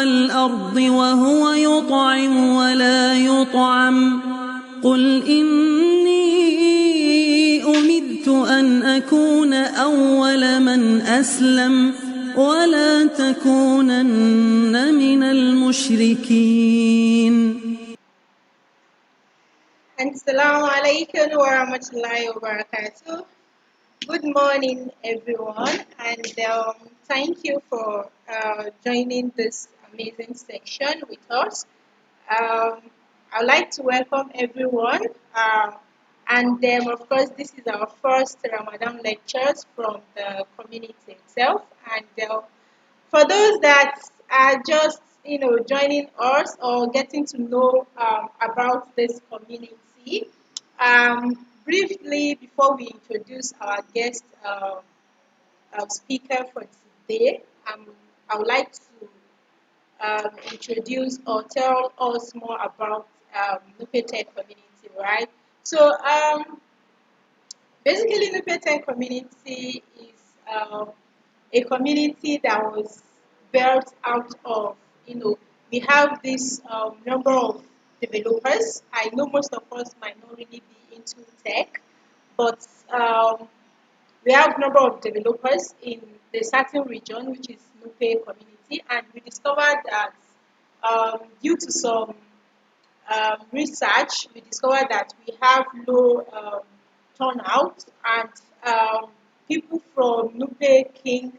والأرض وهو يطعم ولا يطعم قل إني أمرت أن أكون أول من أسلم ولا تكونن من المشركين. Assalamu alaikum wa rahmatullahi wa barakatuh. Good morning, everyone, and thank you for joining this amazing section with us. I'd like to welcome everyone, and of course, this is our first Ramadan lectures from the community itself. And for those that are just joining us or getting to know about this community, briefly before we introduce our guest speaker for today, I would like to introduce or tell us more about Nupetek community, right? So basically, Nupetek community is a community that was built out of, we have this number of developers. I know most of us might not really be into tech, but we have number of developers in the certain region, which is Nupe community, and we discovered that due to some research, we discovered that we have low turnout, and people from Nupe King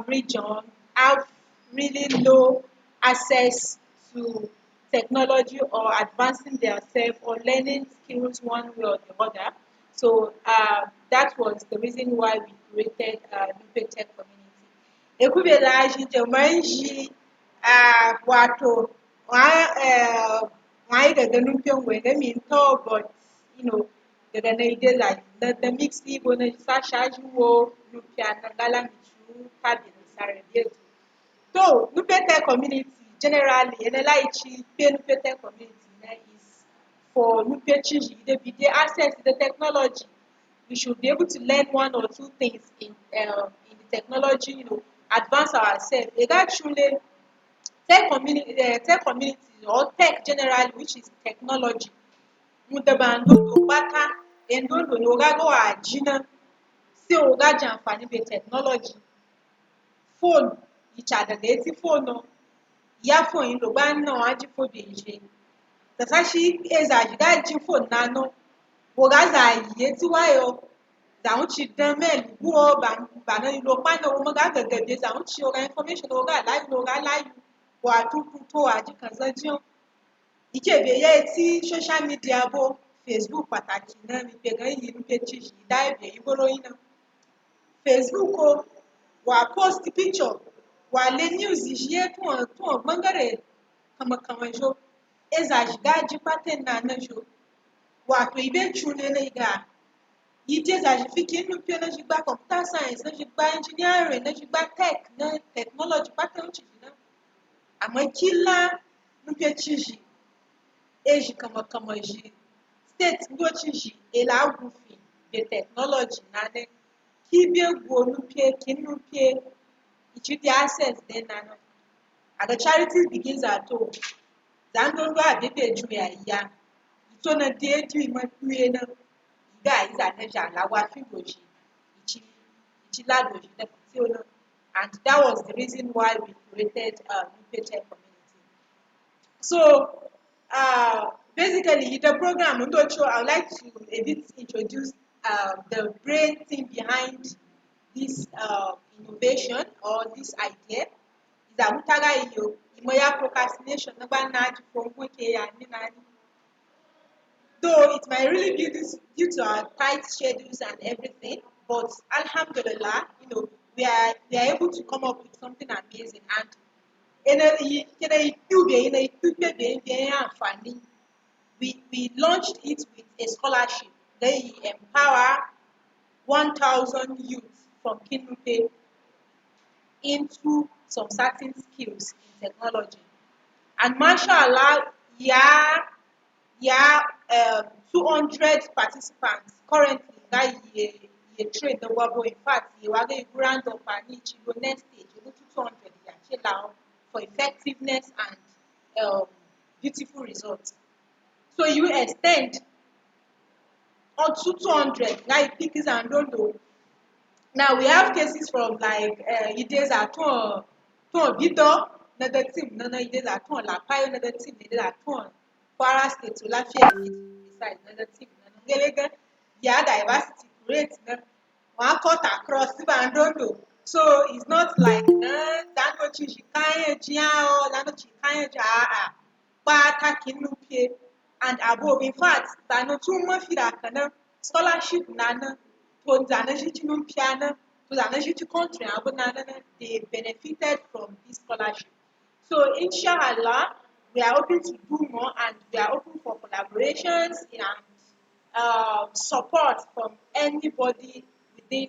region have really low access to technology or advancing themselves or learning skills one way or the other. So that was the reason why we created Nupe Tech Community. Ekubela shi jamanji wato why daga nufin wani min to, but daga na ide like the mix ibo na sa shaji wo nufia na gala michu kabi na sare so Nupete community generally and like Nupete community is for Nupe Chiji, the access to the technology. We should be able to learn one or two things in the technology, advance ourselves. Actually, tech community or tech generally, which is technology. Mudabando to bata and don't know go jina si oga jamfani be technology. Phone each other the phone no ya phone lo ba na aji phone be je. Tasashi eza jiga ji phone na no oga za ye ti wa yo za unchi dan mail bu o ba na lo pa na o mo ga gege za unchi oga information oga live wa tu to aji kan za jion ìkéde yẹ tí social media bó Facebook pàtàkì náà ní gbẹ̀gàn yìí ní pẹ̀tì yìí dáìbẹ̀ ìgboro yìí náà Facebook o wà post picture wà lé news yìí tún ọ̀gbọ́ngẹ̀rẹ̀ kàmọ̀kàmọ̀ ṣo ẹ̀zà ṣìgáàjì pátẹ̀ náà náà ṣo wà tó ibẹ̀ tù lélẹ̀ ìgà yìí tí ẹ̀zà ṣì fi kí inú pé náà ṣì gba computer science náà ṣì gba engineering náà ṣì gba tech náà technology pátẹ̀ ń ṣì náà àmọ́ kí lá ní pẹ̀tì yìí eji kama ji state ngochi ji ele agwufi the technology nane kibie gwonupe kinupie ichidi access then nano and the charity begins at home zandongo abebe ju ya ito na de ju imakuye na guy is aneja lawa figoji ichi lado ji na tiona, and that was the reason why we created Nupe Tech community. So basically, the program, I would like to a bit introduce the brain thing behind this innovation or this idea. Is that mutaga iyo imoya procrastination nagba na from ya ninani. Though it might really be due to our tight schedules and everything, but alhamdulillah, we are able to come up with something amazing, and we launched it with a scholarship. They empower 1,000 youth from Kinupe into some certain skills in technology. And mashallah, 200 participants currently that you train the wabo. In fact, you are going to grant up and each next stage, you go to 200 for for effectiveness and beautiful results. So you extend on to 200, like pickers and don't know. Now we have cases from like Ides Aton, Vito, another team, Nana Ides Aton, La Payo, another team, Ides Aton, Kwara State, to Lafiagi, besides another team, Nangalega, yeah, diversity, great, one cut across the bandondo. So it's not like, that no chichikaya, jiao, that no chikaya, jaa, but attacking Lupie and above. In fact, that no too much scholarship, nana. To zane shi ci nun piano, to zane shi ci country abu na they benefited from this scholarship. So inshallah, we are open to do more and we are open for collaborations and support from anybody within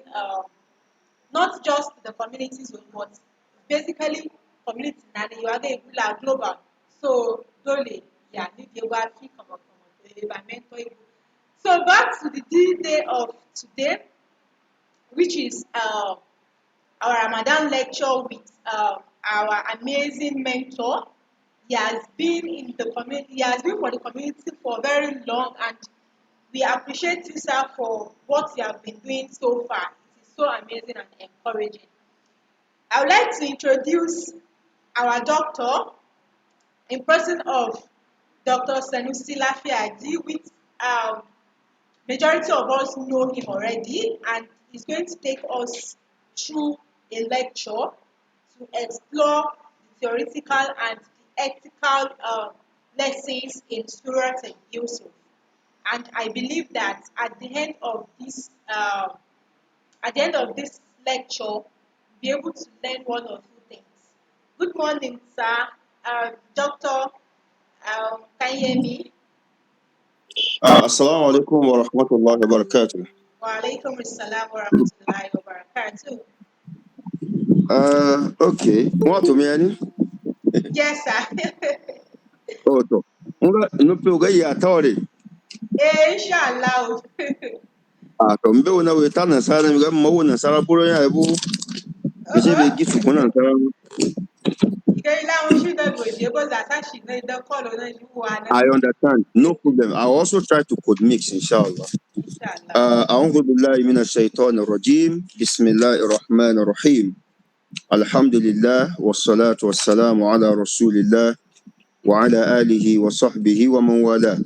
not just the communities but basically community na you are the global. So dole yeah need the fi come environmental. So back to the day of today, which is our Ramadan lecture with our amazing mentor. He has been in the community. He has been for the community for very long, and we appreciate you, sir, for what you have been doing so far. It is so amazing and encouraging. I would like to introduce our doctor in person of Dr. Sanusi Lafiagi, which majority of us know him already, and he's going to take us through a lecture to explore the theoretical and the ethical lessons in Suratu Yusuf. And I believe that at the end of this lecture, we'll be able to learn one or two things. Good morning, sir. Doctor, can you hear me? Assalamu alaikum wa rahmatullahi wa barakatuh. Wa alaikum assalam wa rahmatullahi wa barakatuh. Okay. What to me ani? Yes, sir. Oh to. Nga nupe uga ya tawari. Inshallah. To mbe una weta na sara mga mawu na sara puro ya ebu. Bese be gitu kuna na sara. I understand. No problem. I also try to code mix inshallah. Inshallah. أعوذ بالله من الشيطان الرجيم. بسم الله الرحمن الرحيم. الحمد لله والصلاة والسلام على رسول الله وعلى آله وصحبه ومن والاه.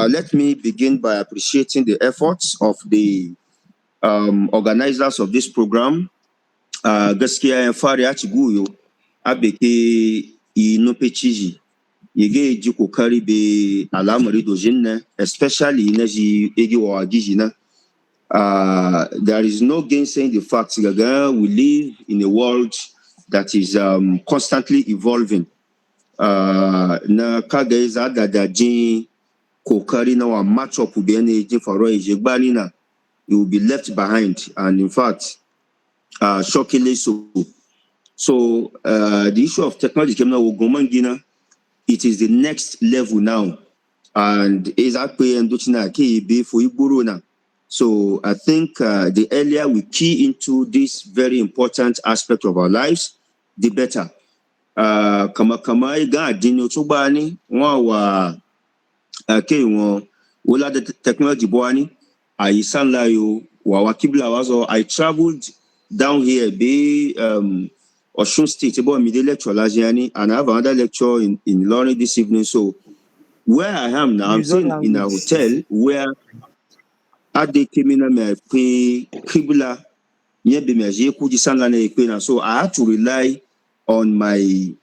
Let me begin by appreciating the efforts of the organizers of this program. Gaskiya ya fara ya ci goyo abeke inope ciji yege ji kokari be alamari dojin na especially na ji egi wa giji na. There is no gainsaying the fact that we live in a world that is constantly evolving. Na kaga iza da jin kokari na wa match up with any jin faro ejegbani na, you will be left behind, and in fact shockingly so. So the issue of technology came now Gina, it is the next level now, and is actually and for Iburu now. So I think the earlier we key into this very important aspect of our lives, the better. Kama iga dino tubani wa wala the technology boani aisan layo wa wakibla wazo. I traveled down here be Osun State about midday lecture last year, and I have another lecture in Ilorin this evening. So where I am now, I'm staying in a hotel where Ade Kemina me pe Kibla nye be me je kuji sanla na ekpe na. So I had to rely on my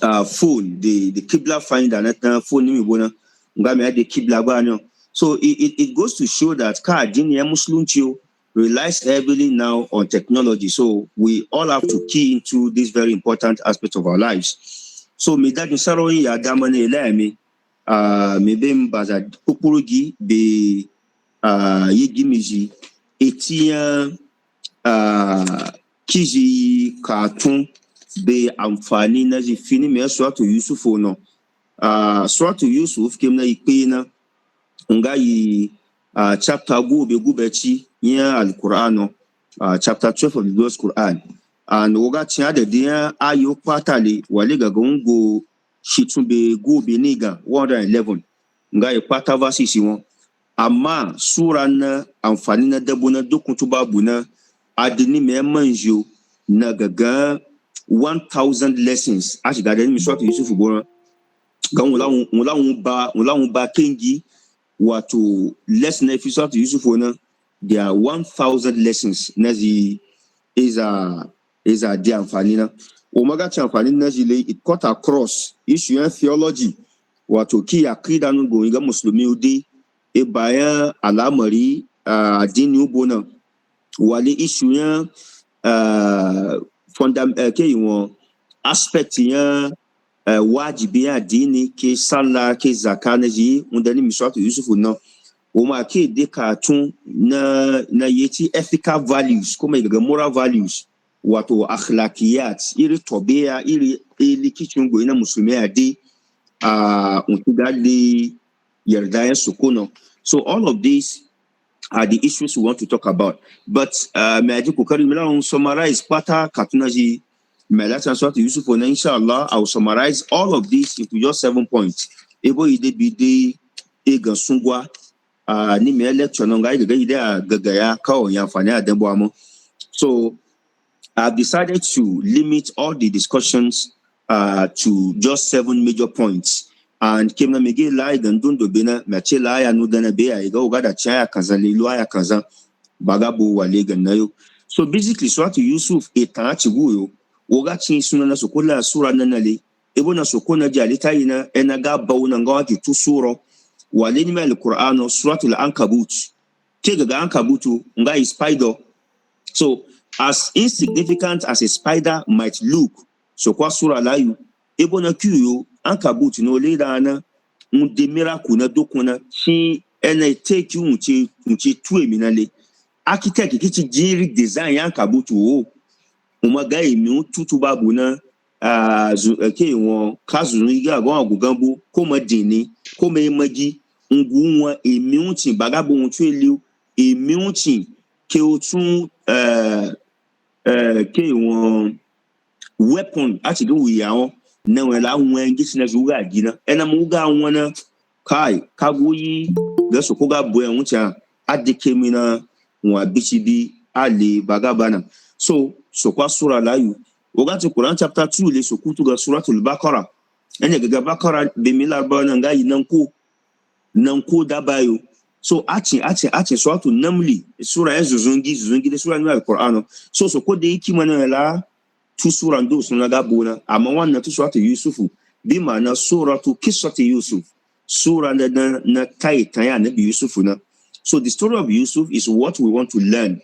phone, the Kibla finder na phone ni bona nga me ade Kibla ba no. So it goes to show that ka dini ya Muslim chio relies heavily now on technology. So we all have to key into this very important aspect of our lives. So me that nsaro ya damane elemi me be mbaza kukurugi be yegimiji etia kiji cartoon be amfani na ji fini me Suratu Yusuf no. Suratu Yusuf kemna ikpena nga yi chapter go be gubechi yeah Al-Quran, chapter 12 of the Quran. and woga tia de dia ayo patali wale ga gongo shitumbe go beniga 111 nga e pata verses won amma sura na amfani na dabo na dokutu babu na adini me manjo na gaga 1000 lessons a shiga da mi Suratu Yusuf gona ga wula ba kengi wato lesson na fi Suratu Yusuf na there are 1000 lessons na zi is a di amfani na omaga ci amfani na jile it cut across issue en theology wato ki akida nu go ga muslimi udi e bayan alamari addini ubona wale issue en ke won aspect yan wajibi addini ke sallah ke zakanaji undani miswatu Yusuf no uma ke de katun na yeti ethical values kuma daga moral values wato akhlaqiyat iri tobiya iri likicin go ina musulmi ade untugali yarda sukuno. So all of these are the issues we want to talk about, but me aji kokari mila on summarize pata katunaji melata Suratu Yusuf na inshallah I will summarize all of these into just 7 points ebo ide bide egan sungwa ni me lecture no ga ide gaga ya ka o yan fani adebo amo. So I've decided to limit all the discussions to just 7 major points. And Kimna Mege Lai Gandundo Bena, Machela, Nudana Bea, Gada Chaya Kazali, Luaya Kazan, Bagabu, Walega Nayo. So basically, Suratu Yusuf, Etachi Guyo, Ogachin Sunana Sokola, Sura Nanali, Ebona Sokona Jalitaina, Enaga Baunangati, Tusuro, Walenima el Qur'ano, Suratu Ankabut, Kegaga Ankabutu, Ngai Spider. So, as insignificant as a spider might look, so kwa sura layu, ebona kuyo, ankabut no leda na, de miracle na dokuna, chi ene take you unchi tue minale. Architect kichi jiri design ankabutu o, umaga emi tutu babu na, ke won kazu niga gwa gugambu, koma dini, koma emagi, unguwa emi unchi bagabo unchi liu, emi unchi ke otun ke won weapon ati go yawo na wala wen gisi na zuga gina ena muga wona kai kagoyi ga so ko ga boye wucha adike mina wa bichibi ali bagabana. So kwa sura layu ogati Quran chapter 2 le so kutu ga suratul Baqara ene ga Baqara be milarba na ngai nanko dabayo. So achi suratu namli sura zungi de sura al Qur'an. So ko de yiki mana la tu sura ndo suna gabona amma wannan tu suratu Yusuf bi mana suratu qissati Yusuf sura na kai taya nabi Yusuf na. So the story of Yusuf is what we want to learn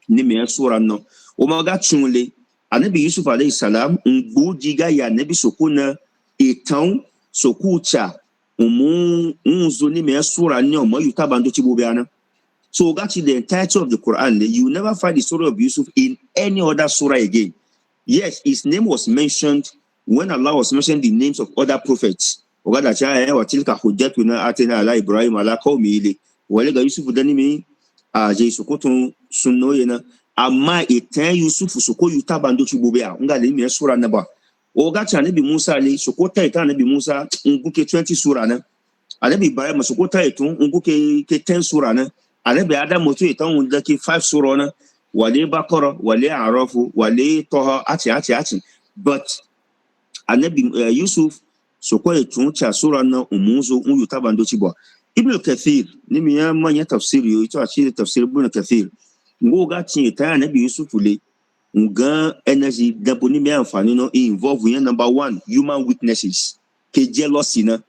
ni me sura no o ma ga chunle anabi Yusuf alayhi salam ngbojiga ya nabi sokuna etan sokucha unzo ni me sura ni omo yutabando chibobiana. So that's the entirety of the Quran. You never find the story of Yusuf in any other surah again. Yes, his name was mentioned when Allah was mentioning the names of other prophets. Ogada cha wa tilka hujjatuna atina ala Ibrahim ala qaumi walega Yusuf danimi je sokoto sunno yena amma etan Yusuf soko yutabando chibobia ngale mi sura na ba. Ogacha nabi Musa le sokota etan nabi Musa nguke 20 sura na. Anabi Ibrahim sokota etun nguke 10 sura na. Anabi Adam moto etan ngake 5 sura na. Wale Baqara, wale Arafu, wale Toha, ati. But anabi Yusuf soko etun cha sura na umuzo yutabando chibwa. Ibn Kathir ni miya manya tafsiri yo ito achi tafsir Ibn Kathir ngoga tin ta anabi Yusuf le nga energy daboni me amfani no involve yan number 1 human weaknesses ke jealousy na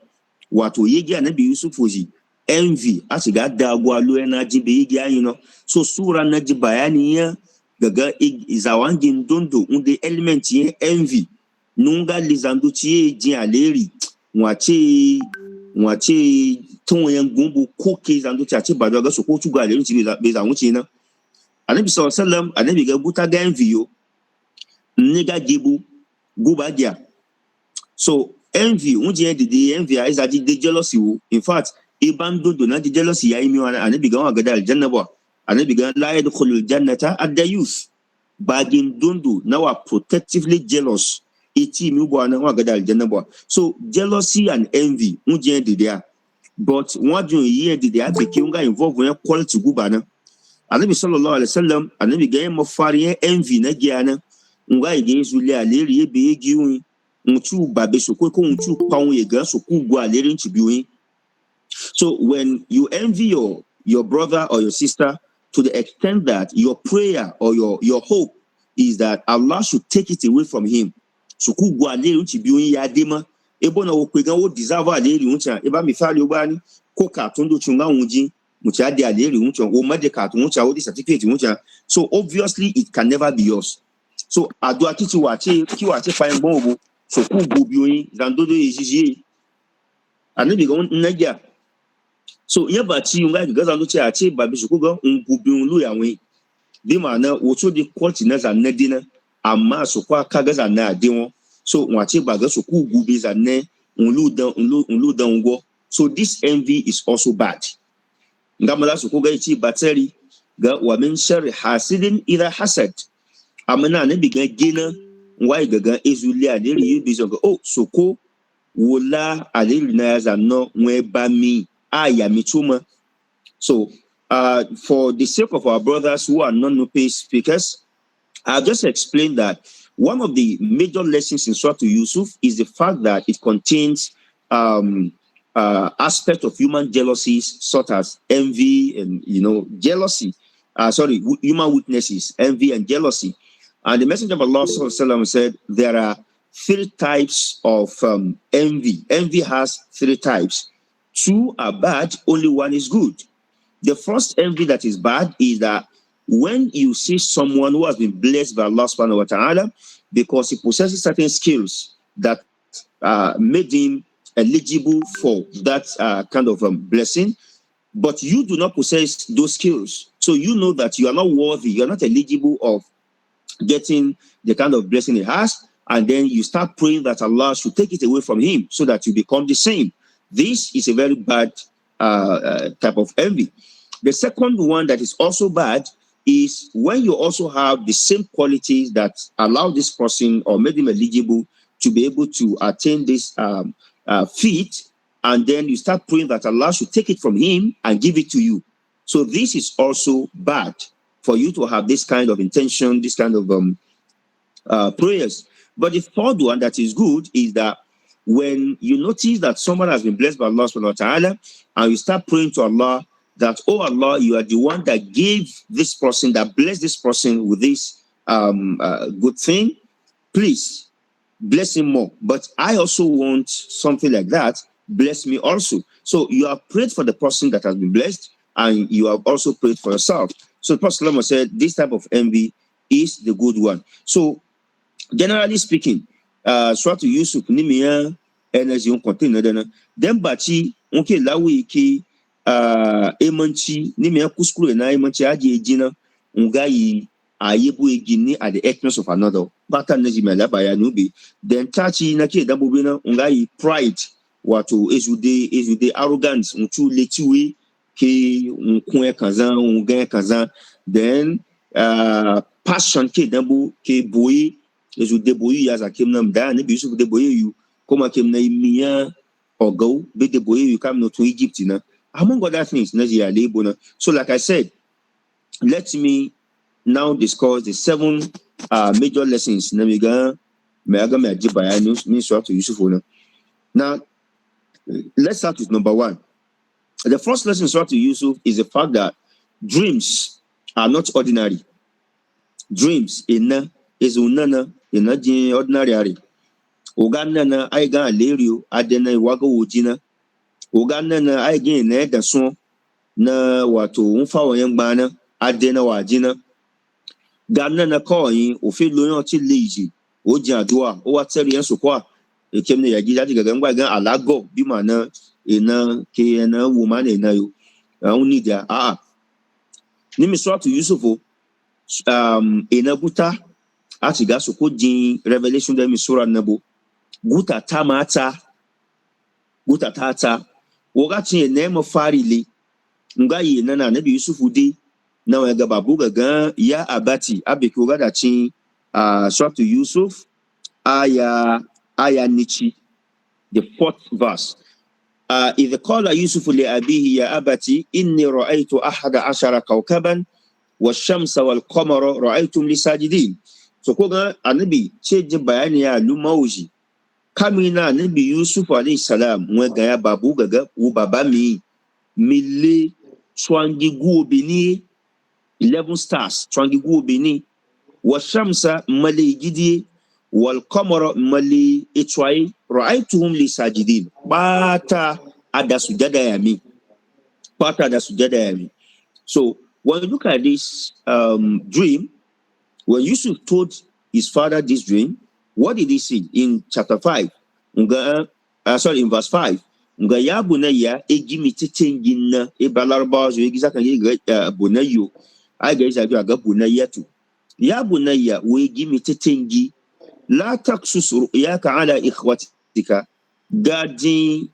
wato yegi anabi Yusuf oji envy ati ga dagwa lo energy be yegi ayin no. So sura na ji bayani ya gaga izawangin dondo unde element yen envy nunga lizando tie jin aleri wache ton yan gumbu koke zando chachi badwa ga soko tuga aleri ti be za wuci na. Anabi sallallahu alaihi wasallam anabi ga buta ga envy yo niga gebu gubadia. So envy unje de envy is adi de jealousy wo. In fact ibando do na de jealousy ya imi wana anabi ga wa ga dal janna ba anabi ga la yadkhulul jannata ad-dayus bagin dundu now are protectively jealous. Iti mi bo na wa gada aljanna bo. So jealousy and envy unje de there. But what you hear de there became involved in quality gubana. Anabi sallallahu alaihi wasallam anabi ga mo fari envy na giana nga ige zuli aleri ebe giun ntu babe soko ko ntu paun ye gan soko gu aleri ntibiun. So when you envy your brother or your sister to the extent that your prayer or your hope is that Allah should take it away from him, soko gu aleri ntibiun ya dema ebo na wo kwegan wo deserve aleri ntia eba mi fari obani ko ka tondo chunga unji. So obviously it can never be yours. So adua kiti wache fine bombo so ku gubioyin zandodo ejiji anabi go nagia. So yeba ti unga gaza no chi ache babi so ku go ngubiun lu yawen bi ma na wo so di quality na za nadina amma so kwa ka gaza na ade won. So wache baga so ku gubi za ne unlu dan go. So this envy is also bad. Ngamala su ko gaici batari ga wa min sharri hasidin idha hasad amana ne biga gina wai gaga ezuli adiri yubi zo oh soko wola adiri na yaza no we ba mi aya mituma. So for the sake of our brothers who are non-Nupe speakers, I've just explained that one of the major lessons in Suratu Yusuf is the fact that it contains aspect of human jealousies such as envy and jealousy. Human weaknesses, envy and jealousy. And the Messenger of Allah said there are 3 types of envy. Envy has 3 types. 2 are bad, only 1 is good. The first envy that is bad is that when you see someone who has been blessed by Allah subhanahu wa ta'ala because he possesses certain skills that made him eligible for that kind of blessing, but you do not possess those skills. So you know that you are not worthy, you are not eligible of getting the kind of blessing he has, and then you start praying that Allah should take it away from him so that you become the same. This is a very bad type of envy. The second one that is also bad is when you also have the same qualities that allow this person or made him eligible to be able to attain this feat, and then you start praying that Allah should take it from him and give it to you. So this is also bad for you to have this kind of intention, this kind of prayers. But the third one that is good is that when you notice that someone has been blessed by Allah subhanahu wa ta'ala, and you start praying to Allah that, oh Allah, you are the one that gave this person, that blessed this person with this good thing, please bless him more. But I also want something like that. Bless me also. So you have prayed for the person that has been blessed, and you have also prayed for yourself. So the Prophet said this type of envy is the good one. So generally speaking, Suratu Yusuf nimia energy on container then bachi onke lawi ki emanchi nimia kuskuru na emanchi aji ejina ungai ayebu egini at the expense of another. Bata nezime labaya nubi. Then tachi na ke dabubina ungai pride watu ezude arrogance unchu letiwe ke unkwe kazan ungen kazan. Then passion ke dabu ke boy ezude boy yaza kemna mda ne bisu de boy you koma kemna imiya ogo be de boy you come no to Egypt na among other things na ya lebona. So like I said, let me now discuss the 7 major lessons. Now, let's start with number 1. The first lesson in Suratu Yusuf is the fact that dreams are not ordinary. Dreams is unana in ordinary. Uganda I got Lerio, Adena Wago Ujina. Uganda I gain the son na watu unfa young bana Adena Wajina. Ghana na coin or feel no lazy, o jadua, o what serious so qua. It came the idea that alago, bimana, in a kena woman in a only there. Nimiswa to Yusuf in a buta, Atigas ko jin revelation de misura nabo. Guta tamata, guta tata, Wogati a name of Farili, Ngai nana, nebi Yusuf udi. na wa ga babu ga ya abati abiki ga da cin Suratu Yusuf aya nichi, the 4th verse. إذ قال يوسف لأبيه يا أبتي إني رأيت 11 كوكبا والشمس والقمر رأيتم لي ساجدين. So koga anabi ce ji bayani ya lumauji kamina anabi Yusuf alayhi salam mwe ga ya babu gaga u baba mi mille twangi guobini 11 stars twangi guobini wa shamsa mali gidi wal qamara mali itwai ra'aytuhum li sajidin bata ada sujada yami. So when you look at this dream, when Yusuf told his father this dream, what did he see in chapter 5? In verse 5. Nga ya bunayya ejimi titengin na ibalarba zo egiza kan yi bunayyo ai ga isa ga bunayyatu ya bunayya we ejimi titengi la taksus ru'yaka ala ikhwatika gadin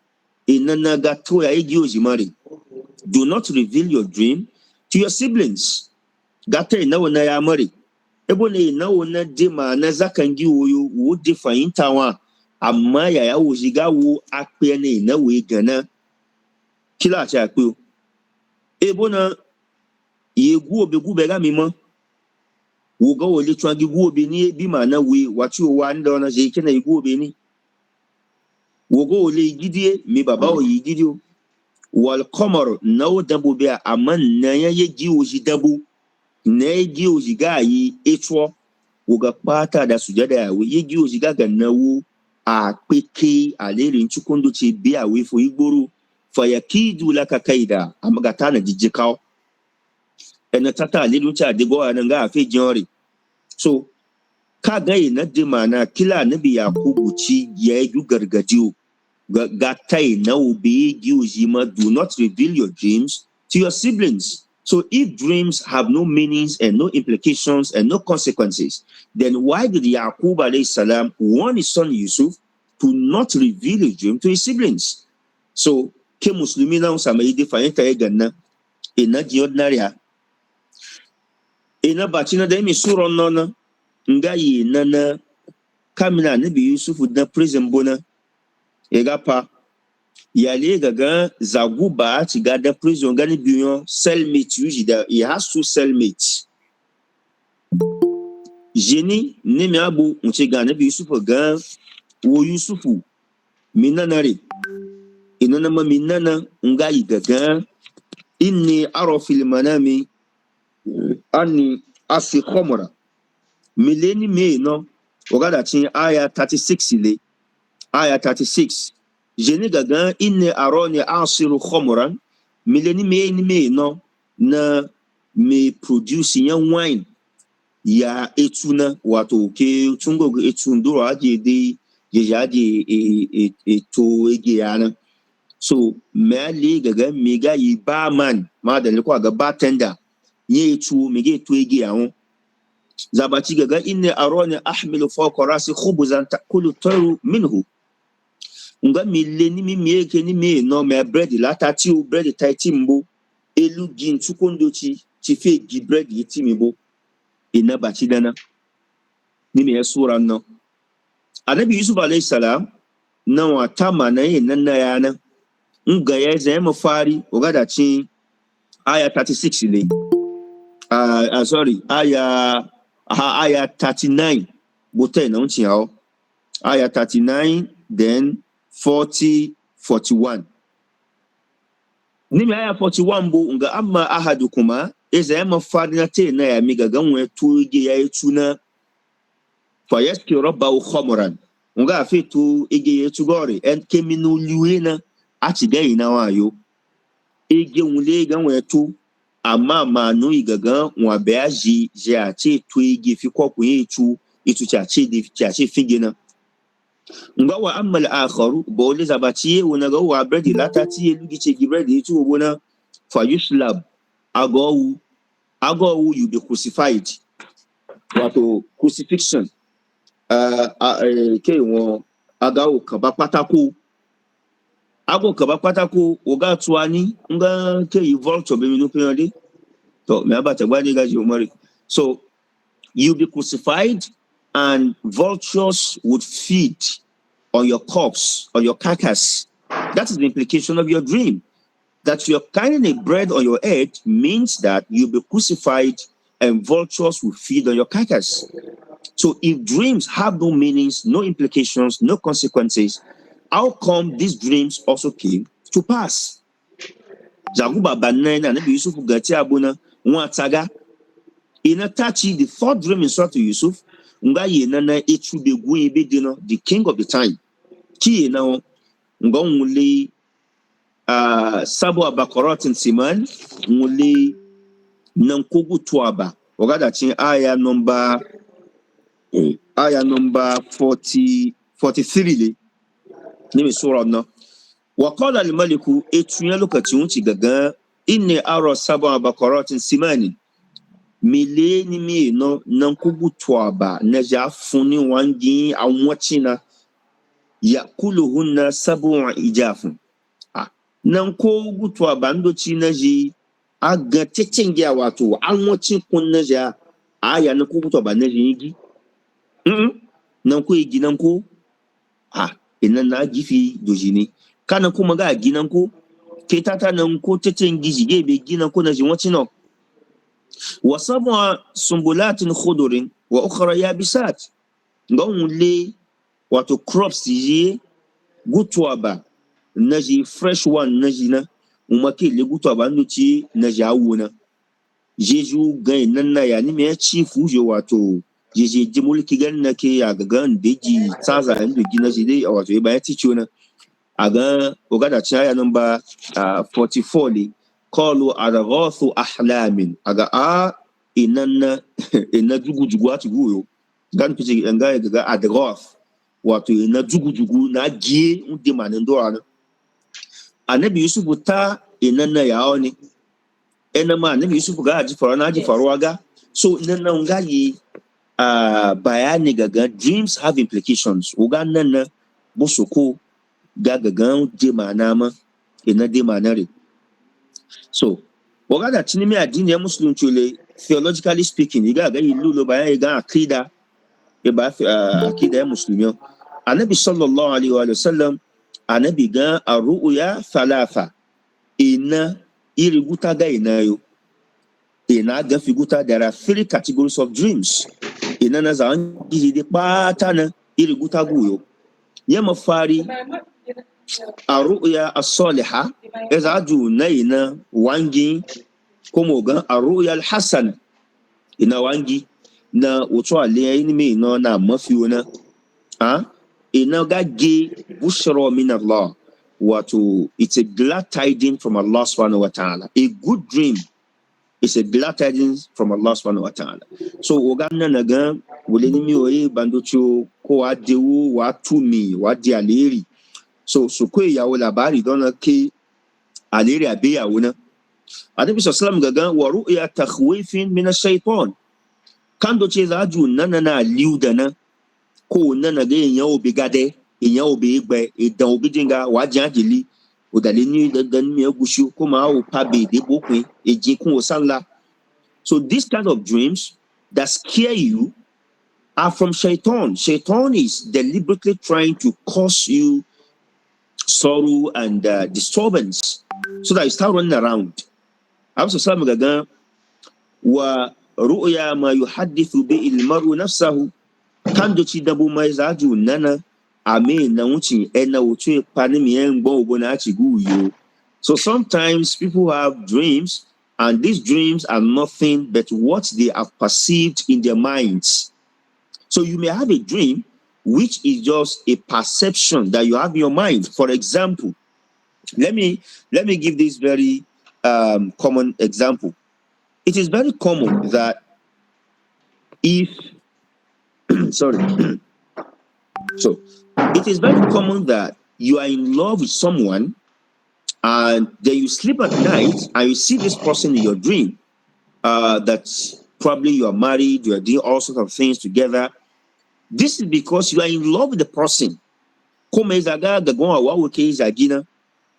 inana gato ya egi ojimari. Do not reveal your dream to your siblings. Gata ina wana ya mari ebo ne ina wana dima na zakangi woyo wo de fahimta wa amma ya wujiga wo akpe ne ina we gana kila cha akpe ebo na yegu obegu bega mimo wo ga wo le twangi gu obi ni bi ma na we wachi o wa ndo na je kena yegu obi ni wo go le gidie mi baba o yigidio wal qamar naw dabu bi aman na ye gi oji dabu na gi oji ga yi etwo wo ga pata da sujada ya we gi oji ga nawo a peke aleri nchukondo che bi a we fo igboro fayakidu laka kaida amagata na dijikao ena tata aleri ncha dego ananga afi jori. So kaga ina de mana kila nabi yakubu ci ya yi gargajiyo gatai na obe giujima. Do not reveal your dreams to your siblings. So if dreams have no meanings and no implications and no consequences, then why did Yaqub alayhi salam warn his son Yusuf to not reveal his dream to his siblings? So ke muslimi na usama ide fahimta ya ganna ina di ordinary ha ina bacina da mi suron nona ngayi nana kamina nabi Yusuf da prison bona egapa yale gaga zaguba ti gada prison gani biyon cellmate usually that he has 2 cellmates. Jeni nemi abu unche ga nabi Yusuf ga wo Yusufu minanare inana ma minana ngayi gaga inni ara fil manami anni asi khamra mileni me no ogada chin aya 36 ile aya 36 jeni gaga inni aroni asiru khamran mileni me no na me produce yan wine ya etuna wato ke tungo etunduro aje de jejaje eto ege yana. So me gaga mega yi barman ma da ko ga bartender ye tu mege to ege yawon zabati gaga inni aroni ahmilu fawqa rasi khubzan ta'kulu taru minhu nga mileni mieke ni me no me bread lata ti o bread taiti mbo elu gin tukondo ti fe gi bread yiti mibo ina bachi dana ni me sura no anabi Yusuf alayhi salam na wata mana yin nan na yana nga ya zai mafari ogada cin aya 36 ne sorry aya 39 botai na uncin hawo aya 39 then 40 41 nimi aya 41 bo nga amma ahadukuma eza ya mafari na te na ya miga ganwe tuge ya tuna fayaski rabbahu khamran nga afetu ege yetu gore en keminu liwena achiga ina wayo ege wule ganwe tu amma manu igaga wa beaji je ache tu ege fi koku yetu itu chache de chache figena nga wa amma al-akharu bole zabati wonaga wa bredi latati elugi che gibredi tu obona fayuslab agowu you be crucified wato crucifixion ke won agawo kan ba patako ago kan ba patako oga tuani nga ke vulture be mi no pe ode So you'll be crucified and vultures would feed on your corpse, on your carcass. That is the implication of your dream. That you're carrying a bread on your head means that you'll be crucified and vultures will feed on your carcass. So if dreams have no meanings, no implications, no consequences, how come these dreams also came to pass? Jaguba banana and Yusuf Gati Abuna Wataga. In a touchy, the fourth dream in Suratu Yusuf, Ngaye Nana Echu Begui the king of the time. Ki now Ngonguli Sabo Abakorotin Siman, Muli Nankogu Tuaba. Ogadachi aya number 43. Name is Surah no. Wakala al-Maliku etunya lokati unchi gaga inni ara saba bakaratin simani mileni mi no nankubu twaba naja funi wangi awachina yakuluhunna sabu ijafun nankubu twaba ndochi naji aga tetengya wato anwachin kun naja aya nankubu twaba naji igi nanku igi nanku inan na gifi dojini kana kuma ga ginan ko ke tata nan ko teten gizi gebe ginan ko na jinwati no wa sab'a sumbulatin khudurin wa ukhra yabisat ngawle wato crops yi gutwaba naji fresh one naji na umake le gutwaba nduci naji awuna jeju ga nan na ya ni me chifu je wato jeje jimulki gan nake ya ga deji tsaza inda gina je dai wato ba ya ticho na aga ogada chaya number 44 li qalu adghathu ahlamin aga inanna inna jugu atuguyo gan piji nga ga adghath wato inna jugu na gie unde manendo ana Anabi Yusuf ta inanna yaoni enama Anabi Yusuf ga aji faruwa ga so inanna ngayi bayani ga dreams have implications uga nanna bosoko gagagan de manama ina de manare so wagada chinimi adini ya muslim chule theologically speaking igaga ilulo baya iga akida akida ya muslim anabi sallallahu alaihi wa sallam anabi ga arruya thalatha ina iriguta ga inayo ina ga figuta there are 3 categories of dreams ina na zangi de patana iriguta guyo yama fari arruya as-salihah ezaju naina wangi komoga arruya al-hasan ina wangi na oto ale ni me no na mafiona ina gage bushra min Allah wato it's a glad tidings from Allah subhanahu wa ta'ala. A good dream is a glad tidings from Allah subhanahu wa ta'ala. So oganna naga wuleni mi oye bandocho ko adewu wa tumi wa di aleri so kwe yawo labari don ke aleri abe yawo na Anabi sallallahu gaga wa ru'ya takhwifin min ash-shaytan kando ce zaju nana liudana ko nana ga yan obi gade yan obi egbe idan obi dinga wa janjili odale ni dan mi egushu ko ma o pabe de bokun ejin kun osanla. So this kind of dreams that scare you are from shaitan. Shaitan is deliberately trying to cause you sorrow and disturbance so that you start running around. Abu Sallam gaga wa ru'ya ma yuhaddithu bi al-mar'u nafsahu kando chi dabu mai zaju nana ame na wuci ena wuce panimi engbo obona achigu yo. So sometimes people have dreams and these dreams are nothing but what they have perceived in their minds. So you may have a dream which is just a perception that you have in your mind. For example, let me give this very common example. It is very common that if sorry so it is very common that you are in love with someone and then you sleep at night and you see this person in your dream that probably you are married, you are doing all sorts of things together. This is because you are in love with the person. Come zaga gagon awawe ke zagina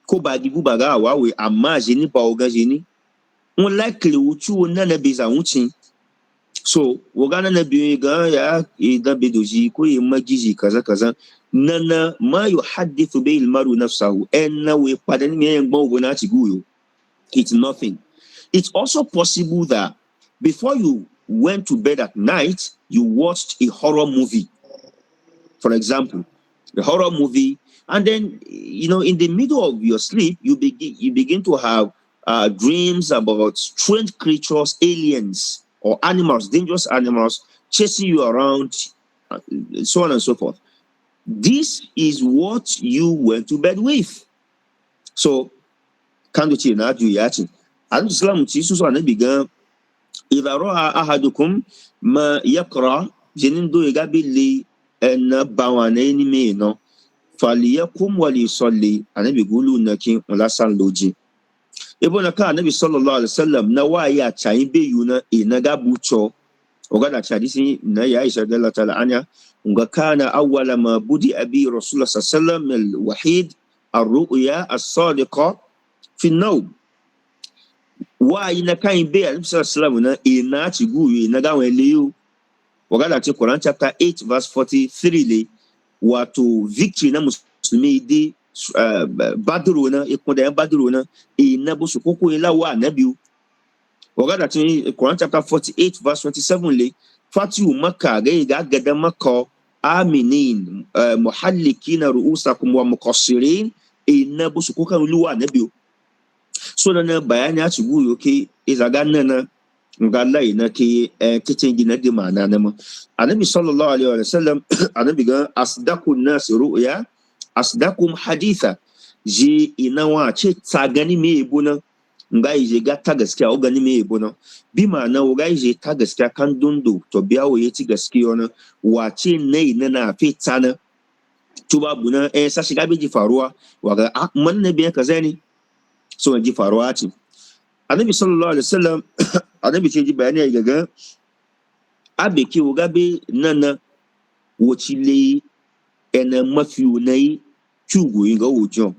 ko bagi bubaga awawe amma jeni pa oga jeni unlikely uchu nana biza uchi. So wogana na biyo ga ya idan bidoji ko imagiji kaza kaza nana ma yuhaddithu bi al-maru nafsahu enna we padan me ngbo go na chiguyo. It's nothing. It's also possible that before you went to bed at night, you watched a horror movie, for example, a horror movie, and then in the middle of your sleep, you begin to have dreams about strange creatures, aliens, or animals, dangerous animals chasing you around, so on and so forth. This is what you went to bed with. So, kanduchi na aju yachi. Al-Islam chisu so anabiga idha ra'a ahadukum ma yaqra jenindo igabi li en bawane ni me no faliyakum walisalli anabi gulu naki ulasan loji. Ibona ka anabi sallallahu alaihi wasallam na wa ya chain be yuna inaga bucho ogada chadisi na ya Aisha radhiyallahu ta'ala anha unga kana awwala ma budi abi rasulullah sallallahu alaihi wasallam al-wahid ar-ru'ya as-sadiqa fi an-nawm. Wa ina kan be alayhi sallam na ina chiguyo ina ga weleyo wagala ti Quran chapter 8 verse 43 le wato victory na muslimi di badru na ikunde badru na ina bo sokoko ila wa nabi wagala ti Quran chapter 48 verse 27 le fatu makka ga gada makka aminin muhallikina ru'usakum wa muqassirin ina bo sokoko ila wa nabi. So na bayani a cigu ke izaga nana ngalla ina ke kitchen gina de mana na ma annabi sallallahu alaihi wa sallam annabi ga asdaqun nas ru'ya asdaqum haditha je ina wa ce ta gani me ibuna ngai je ga ta gaskiya o gani me ibuna bi mana o ga je ta gaskiya kan dundo to biya o yeti gaskiya na wace ne na fita na tuba buna sa shiga biji faruwa waga man ne biya kaza ne so ji faruwa ce annabi sallallahu alaihi wasallam annabi ce ji bayani ya ga abeki ugabe nana wochile ena mafiu nai chugo inga wojo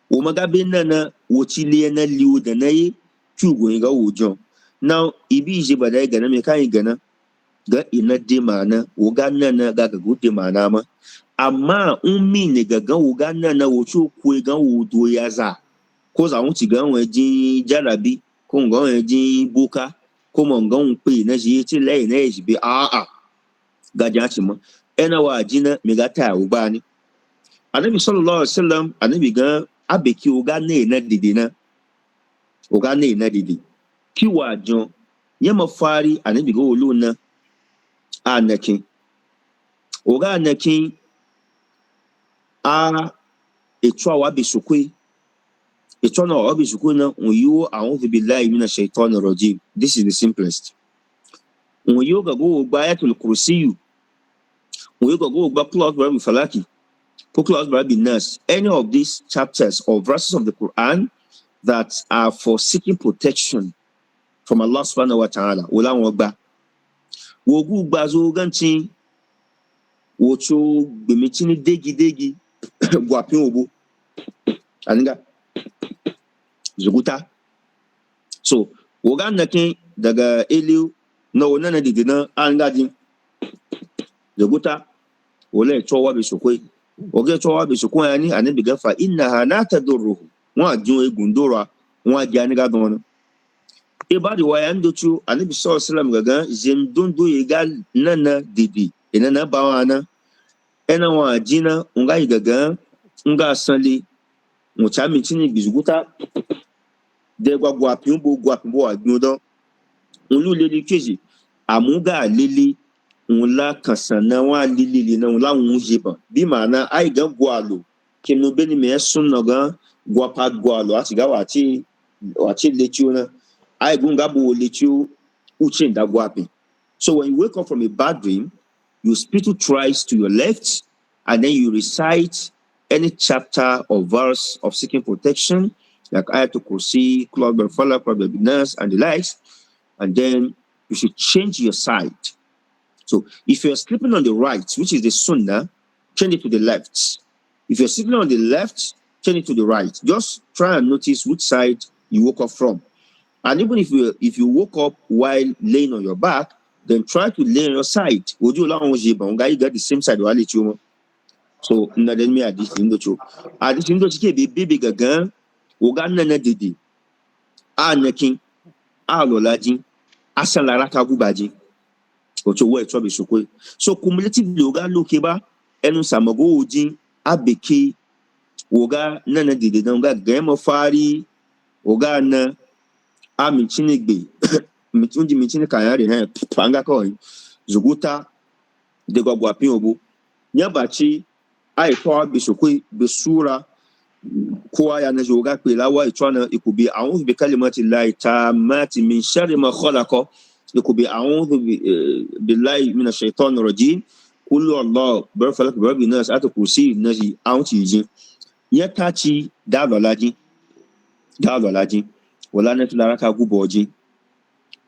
o magabe nana wochile na liu da nai chugo inga wojo. Now ibi je badai gana me kai gana ga ina de mana uga nana ga gode mana ma amma ummi ne ga uga nana wocho ko ga wodo yaza ko za wuci ga waje jarabi ko ga waje boka ko mon ga pe na ji ti lai na ji bi ga ja ci mu ena wa jina mi ga ta u ba ni annabi sallallahu alaihi wasallam annabi ga abeki o ga ne na didi na o ga ne na didi ki wa jon yema fari annabi ga olu na anakin o ga anakin etwa wa bi sukui etwa na obi sukui na unyu a'udhu billahi minash shaitanir rajim. This is the simplest. Unyu ga go gba ayatul kursiyu, unyu ga go gba qul a'udhu falaki, qul a'udhu nas, any of these chapters or verses of the Quran that are for seeking protection from Allah subhanahu wa ta'ala wala won gba wo gu gba zo gantin wo cho gbemiti ni degi gwapin obo aniga zuguta. So woga nakin daga eliu na wona na didina anga din zuguta wole chowa be sokoi oge chowa be sokoi ani anabi gafa innaha la tadurruhu wa jun egundora wa jani ga don e ba di waya ndochu anabi sallallahu alaihi wasallam gaga jem dondo egal nana didi enana bawana ena wa jina unga igaga nga sanli muchami chini bizuguta de gwapimbo agnudo ulu lele keji amuga lele unla kansana wa lele na unla unjeba bi mana ai ga gwalo kemno beni me sunno ga gwapa gwalo atiga wati lechiona ai gunga bo lechiu uchenda gwapi. So when you wake up from a bad dream, you speak to thrice to your left and then you recite any chapter or verse of seeking protection, like Ayatul Kursi, Qul Falaq, Qul Nas, and the likes, and then you should change your side. So if you're sleeping on the right, which is the Sunnah, change it to the left. If you're sleeping on the left, change it to the right. Just try and notice which side you woke up from. And even if you woke up while laying on your back, then try to lay on your side. Would you allow you get the same side while you so na den me adi sindo cho. Adi sindo chike be baby gagan oga nana didi. A nakin a lolaji asalara ka gubaji. Ocho we chobe sokwe. So cumulatively oga lokeba enu samago oji abeke oga nana didi na oga game fari oga na a michinigbe michini kayari he panga koi zuguta de gwa pin obo nyabachi ai kwa bisokwe besura kwa ya na joga pe lawa itwana ikubi a'udhu bi kalimati llahi tammati min sharri ma khalaqa ikubi a'udhu billahi minash shaitanir rajim kullu allah barfalak rabbi nas ata kursi naji a'uti jin ya tachi dalolaji wala na tulara ka guboji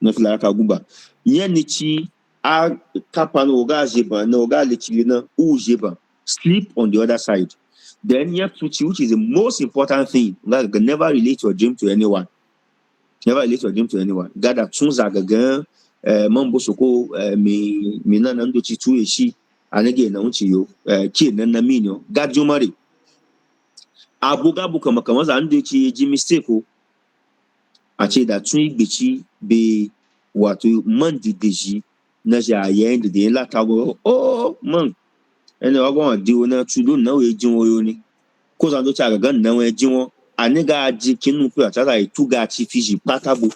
na tulara ka guba yani chi a kapano oga jeba na oga lechili na ujeba sleep on the other side. Then you have to choose, which is the most important thing. God can never relate your dream to anyone. Never relate your dream to anyone. God that choose again, mambo soko mi na ndo chitu eshi anege na unchi yo ki na minyo. God jumari. Abuga buka makamaza ndo chi ji mistake o. Ache da tun bichi be watu mandi deji na ja yend de la tago oh man. Ene wago diwo na tudu na we jinwo yo ni ko za do cha ga na we jinwo ani ga ji kinu pe ata da itu ga chi fiji patabo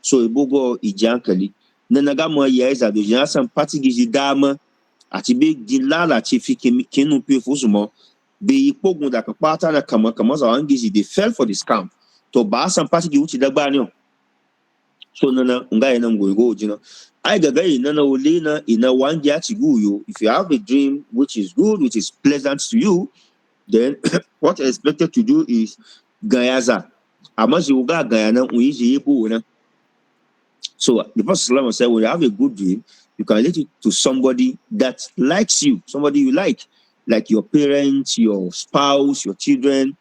so ebogo ijankali na ga mo ye za do jan san party gi dama ati be di lala chi fi kinu pe fusumo be ipogun da ka pata na kama za wangi they fell for the scam to ba san party gi uti dagba ni so nana nga ina ngogo jina I gaga ina olena ina wangi ati guyo. If you have a dream which is good, which is pleasant to you, then what you're expected to do is gayaza. Amazi uga gayana uiji yebu na. So the Prophet said, when you have a good dream, you can relate it to somebody that likes you, somebody you like your parents, your spouse, your children,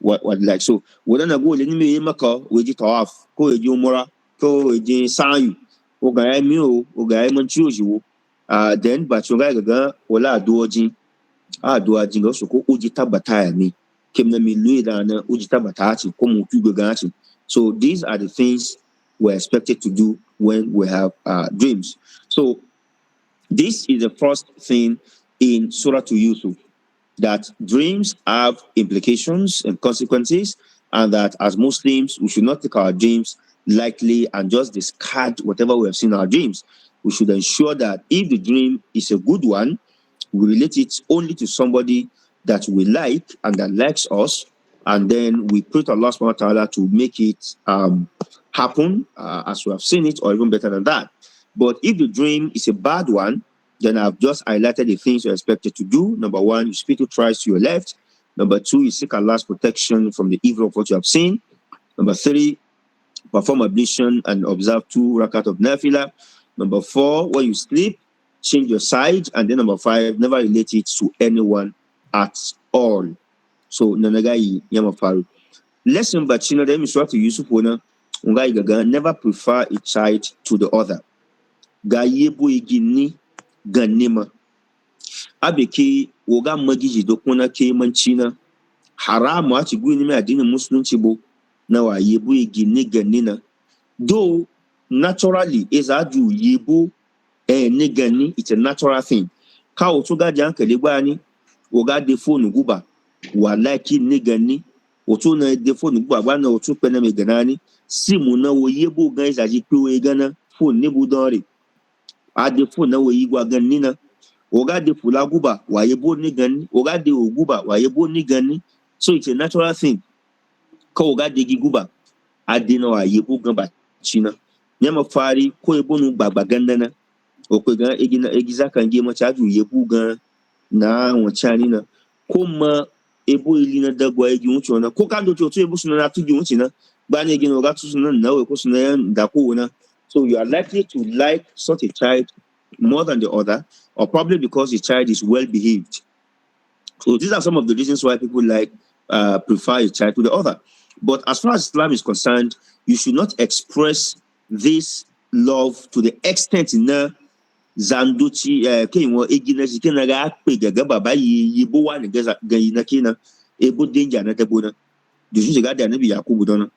what like. So when I go let me maka weji tawaf ko eji umura ko eji sanyu ogaya mi o ogaya manchuji wo then but you gaga wala aduoji aduoji go so ko uji tabata ya mi kemna mi luida na uji tabata chi ko mu tugo gachi. So these are the things we're expected to do when we have dreams. So this is the first thing in Suratu Yusuf, that dreams have implications and consequences, and that as Muslims, we should not take our dreams lightly and just discard whatever we have seen in our dreams. We should ensure that if the dream is a good one, we relate it only to somebody that we like and that likes us, and then we pray to Allah subhanahu wa ta'ala to make it happen as we have seen it, or even better than that. But if the dream is a bad one, then I've just highlighted the things you're expected to do. Number one, you speak to thrice to your left. Number two, you seek Allah's protection from the evil of what you have seen. Number three, perform ablution and observe 2 rakat of nafila. Number four, when you sleep, change your side. And then number five, never relate it to anyone at all. So, nanagai yamafaru. Lesson but you know them Suratu Yusuf never prefer a child to the other. Gayebu igini ganima abeke woga magiji dokuna ke manchina haramu ati guni me adini musulunci bo na wa yebu igini ganina. Though naturally is aju yebu negani, it's a natural thing. Ka otuga jankele gbani woga de phone guba wa like negani otu na de phone guba gba na otu pene me ganani simu na wo yebu gan isaji pe we gana phone ne budore ade phone na wo yigwa ganina oga de pula guba wa yebo ni gani oga de oguba wa yebo ni gani. So it's a natural thing. Ka oga de giguba ade na wa yebo gan ba china nyama fari ko yebo nu gbagba gandana okwe egiza kan ge macha ju yebu gan na won chani na ko ma ebo ili na dagwa egi uncho na ko kan do to ebo suna na tugi unchi na ba ne gi no ga tu suna na we ko suna da ko na. So you are likely to like such a child more than the other, or probably because the child is well behaved. So these are some of the reasons why people like prefer a child to the other. But as far as Islam is concerned, you should not express this love to the extent in zanduchi kenwo egina jikena ga pe gaga baba yibo wa ne gaza gayina kina ebo danger na dabo na dusu shiga da nabi yakubu don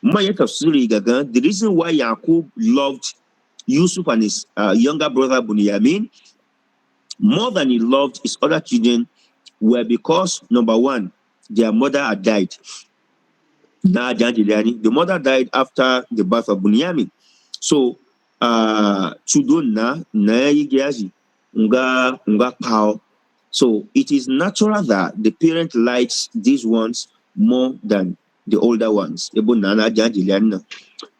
man tafsiri gaga the reason why Yakub loved Yusuf and his younger brother Bunyamin more than he loved his other children were because number one, their mother had died. The mother died after the birth of Bunyamin. So chudona na yigiaji nga pao. So it is natural that the parent likes these ones more than the older ones.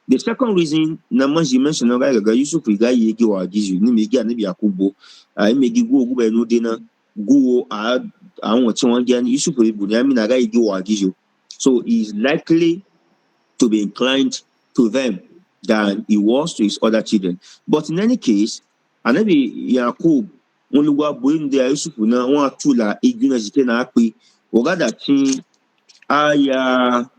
The second reason, Namanji mentioned Yusuf Rigayi wa Gizu, Nimigi and Yakubo, I may give go no dinner, go I want someone again, Yusuf Bunyamin Nagai wa Gizu. So he's likely to be inclined to them than he was to his other children. But in any case, Anabi Yakub, Oluwa Buin de Yusuf na one tula iguna jikena akpi, Ogada Chin aya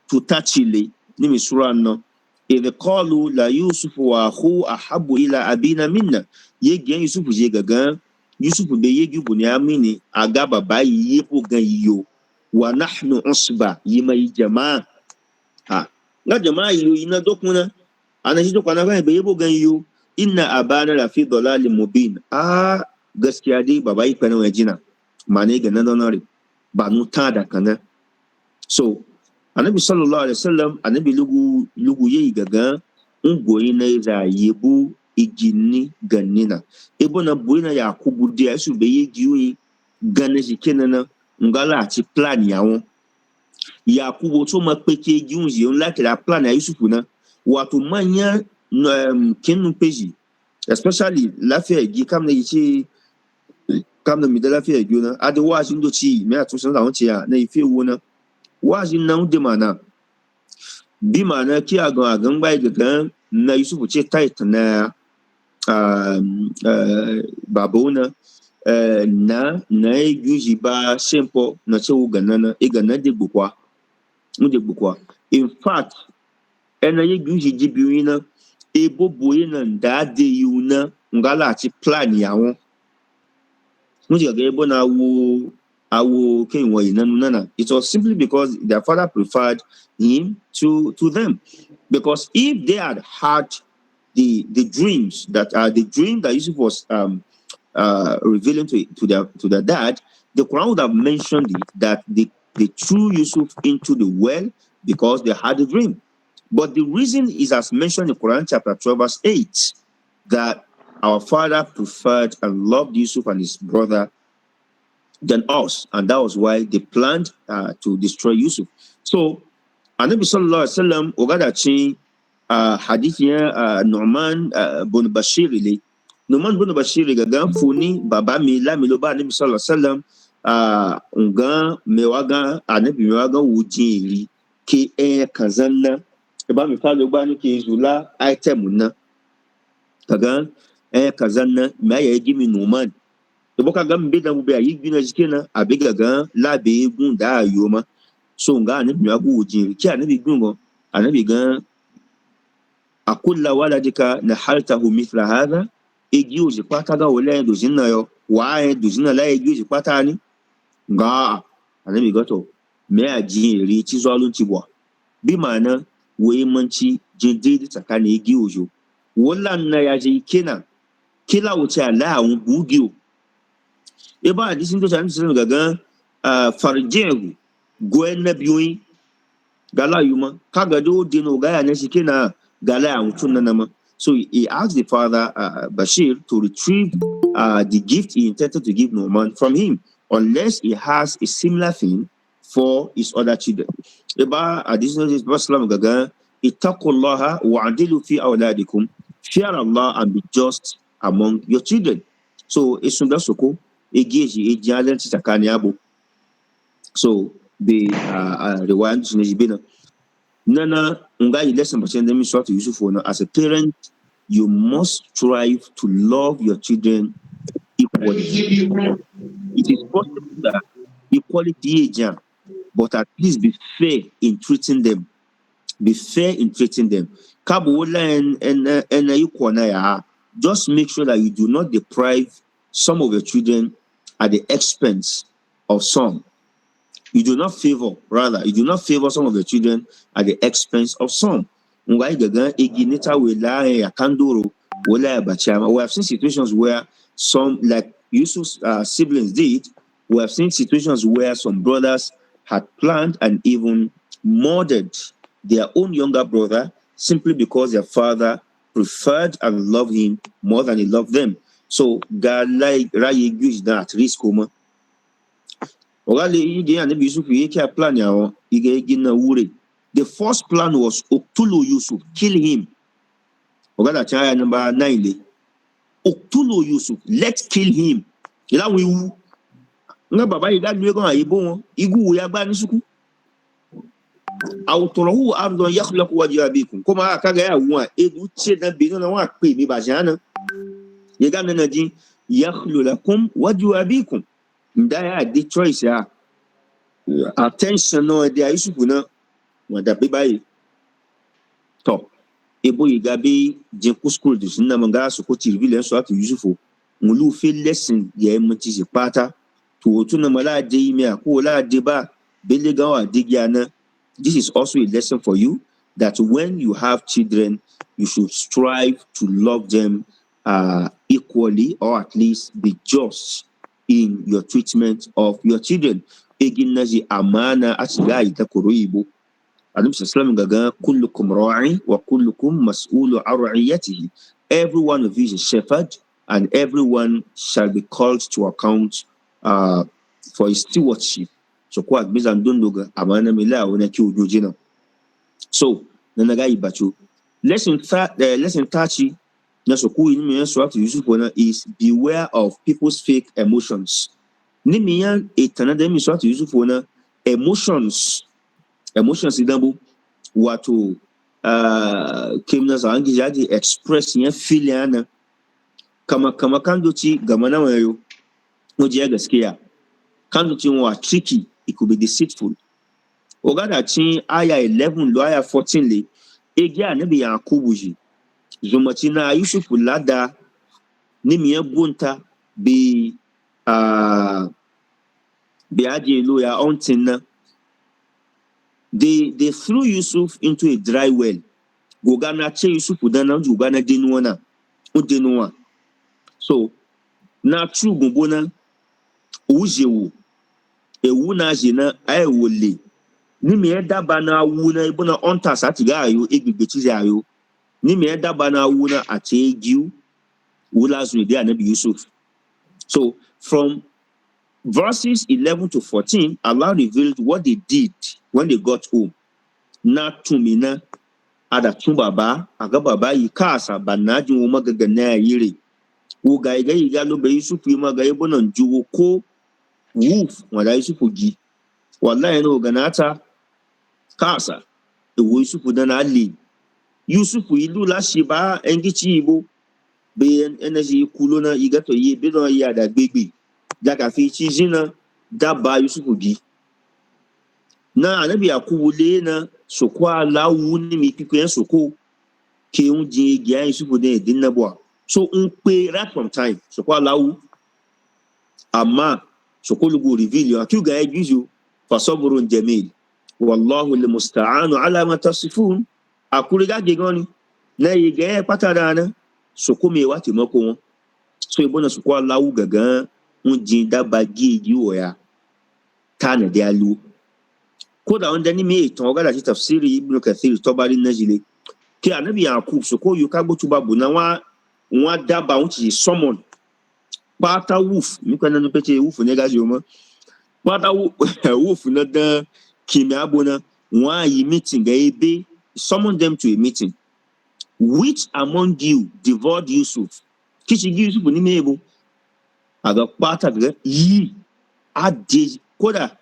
tutachile nimi sura no idh qalu la yusuf wa akhu ahabbu ila abina minna yegi yusuf je gagan yusuf be yegi bunyamini aga baba yipo gan yiyo wa nahnu usba yima jamaa ha nga jamaa yiyo ina dokuna ana shi dokuna ga be yipo gan yiyo inna abana la fi dalalin mubin gaskiya dai baba yi kana wajina mane ga nan donore ba nu ta da kana. So Anabi sallallahu alaihi wasallam anabi lugu yeyi gaga ngoyi na iza yebu igini ganina ebo na boyina Yakubu dia su be yegiwi ganesi kenana ngala ati plan yawo Yakubu to ma peke giunji on like la plan ya Yusufu na watu manya kenu peji especially Lafiagi kam na yichi kam na midala Lafiagi na ade wa jindo chi me atu san da won ya na ife wo na wazin nan de mana bi mana ki agan bai gaga na Yusufu ce tight na babona na yuji ba simple na ce ganana igana de bukwa in fact ena yuji jibiwina eboboye na da de yuna ngala ti plan yawo mu ga ebo na wo it was simply because their father preferred him to them. Because if they had had the dreams that the dream that Yusuf was revealing to their dad, the Quran would have mentioned it that they threw Yusuf into the well because they had a dream. But the reason is as mentioned in Quran chapter 12 verse 8 that our father preferred and loved Yusuf and his brother than us, and that was why they planned to destroy Yusuf. So, Anabi sallallahu alaihi wasallam ogada chi hadith ya Nu'man bin Bashir le. Nu'man bin Bashir gaga funi baba mi la mi lo ba Anabi sallallahu alaihi wasallam unga mewaga Anabi mewaga wujiri ke kazanna e ba mi fa lo ba ni ke zula item na kaga kazanna ma ya gimi Nu'man boka gambe da mube ayi gbina jikena abega gan labe egun da ayoma so nga ni mi agu ojin ki anabi gungo anabi gan akulla waladika nahaltahu mithla hadha egi oji pata ga wole do jinna yo wa do jinna la egi oji pata ni nga anabi goto me aji ri ti zo alun ti bo bi mana we manci jinde tsakani egi ojo wallan na yaji kena kila wuce ala un bugiyo eba hadisin to san sun gaga farjehu goen biyoyi gala yuma kaga do dino ga ya shi kina gala ya mutun nama. So he asked the father Bashir to retrieve the gift he intended to give Nu'man from him unless he has a similar thing for his other children. Eba hadisin to Islam gaga ittaqullaha wa'dilu fi awladikum, fear Allah and be just among your children. So isunda soko egeji ejialen tsakani abo. So the rewind to Nijibina Nana Ungai lesson percent them Suratu Yusuf as a parent you must strive to love your children equally. It is possible that quality agent, but at least be fair in treating them. Be fair in treating them. Just make sure that you do not deprive some of your children at the expense of some. You do not favor some of your children at the expense of some. We have seen situations where some, like Yusuf's siblings did, we have seen situations where some brothers had planned and even murdered their own younger brother simply because their father preferred and loved him more than he loved them. So God like use that risk. The first plan was Uktulu Yusuf, kill him. Number 9. Uktulu Yusuf, let's kill him. Autorahu ardon yakhlaq wajha bikum. Kuma akaga ya wa edu che na bino na wa pe mi bajana. Yega na ji yakhlu lakum wajha bikum. Ndaya the choice ya. Attention no dia Yusufu na wada be bai. To ebo yiga be jenku school dis na manga so ko tirvile Suratu Yusufu. Mulu fe lesson ya emti je pata. To otu na mala de ime ko la de ba belega wa digiana. This is also a lesson for you that when you have children, you should strive to love them equally, or at least be just in your treatment of your children. Amana every one of you is a shepherd, and everyone shall be called to account for his stewardship. So kwa gbiza ndondoga amana mila wona ki ojojina. So nanaga ibacho. Lesson 30 na so ku ni Suratu Yusuf is beware of people's fake emotions. Ni miyan etanada mi Suratu Yusuf emotions idambu watu kimna za angi jadi express yan feeling kama kandochi gamana wayo moje gaskiya kandochi wa tricky. It could be deceitful. Ogada chin aya 11 lo aya 14 le ege anabi yakubuji zumachina Yusuf lada ni miebunta be aje lo ya ontina. They threw Yusuf into a dry well. Gogana che Yusuf udana ugana denuana udenua. So na true gumbona ujewu ewu na jina ayewole ni me daba na wu na ibona onta satiga ayo egbegbechi ayo ni me daba na wu na achegiu wulazu de anabi Yusuf. So from verses 11 to 14, Allah revealed what they did when they got home. Na tumina ada tumbaba agababa yikasa banaji umagaga na yire ugaiga igalo be Yusuf imaga ibona njuwo ko wolf wala Yusufu gi wallahi no ganata kasa ewo Yusufu dana ali Yusufu ilu la shiba engichi ibo be energy kulona igato ye be no ya da gbegbe jaka fi chi jina daba Yusufu gi na anabi Yakubu le na sokwa lawu ni mi piku en soko ke unji gi an Yusufu de dinabo so unpe right from time sokwa lawu ama sokolugo reveal you akiu ga ejuju fasabrun jamil wallahu almusta'anu ala ma tasifun akuriga gegoni na yige patadana sokome wati moko won so ibona sokwa lawu gagan unjin daba gigi oya tana de alu koda onda ni me itan ogada ti tafsiri Ibn Kathir tobari najile ki anabi Yakub soko yu kagbo tuba bu na wa daba won ti summon pata wolf mi kana no pete wolf ne gaji o mo pata wolf na dan kimi abona wa yi meeting ga ebe summon them to a meeting. Which among you devoured Yusuf? Kichi Yusuf ni mebo aga pata ga yi ade koda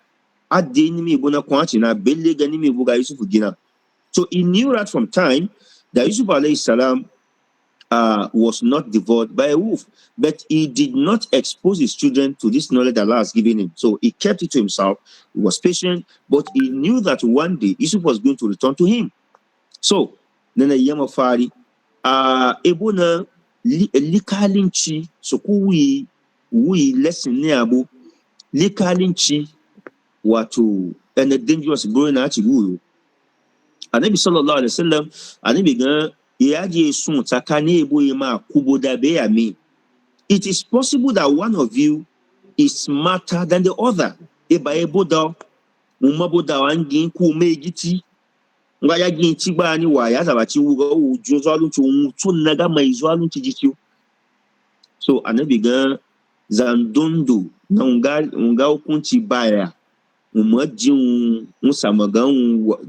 ade ni mebo na kwanchi na belle ga ni mebo ga Yusuf gina. So he knew right from time that Yusuf alayhi salam was not devoured by a wolf. But he did not expose his children to this knowledge that Allah has given him. So he kept it to himself. He was patient, but he knew that one day Yusuf was going to return to him. So, Nana Yamafari, Ebona Likalinchi, so we lesson neabu, Likalinchi, watu, and a dangerous going at you. Anabi sallallahu alaihi wasallam, anabi gan yaje sun takane ebo yema kuboda be ami. It is possible that one of you is smarter than the other. Eba ebo da, umaboda wangin ku megiti. Ngaya ginti ba ni wa ya zabachi wuga uju zalun tu naga mai zalun tijitio. So anabi gan zandondo na unga hukunci baya.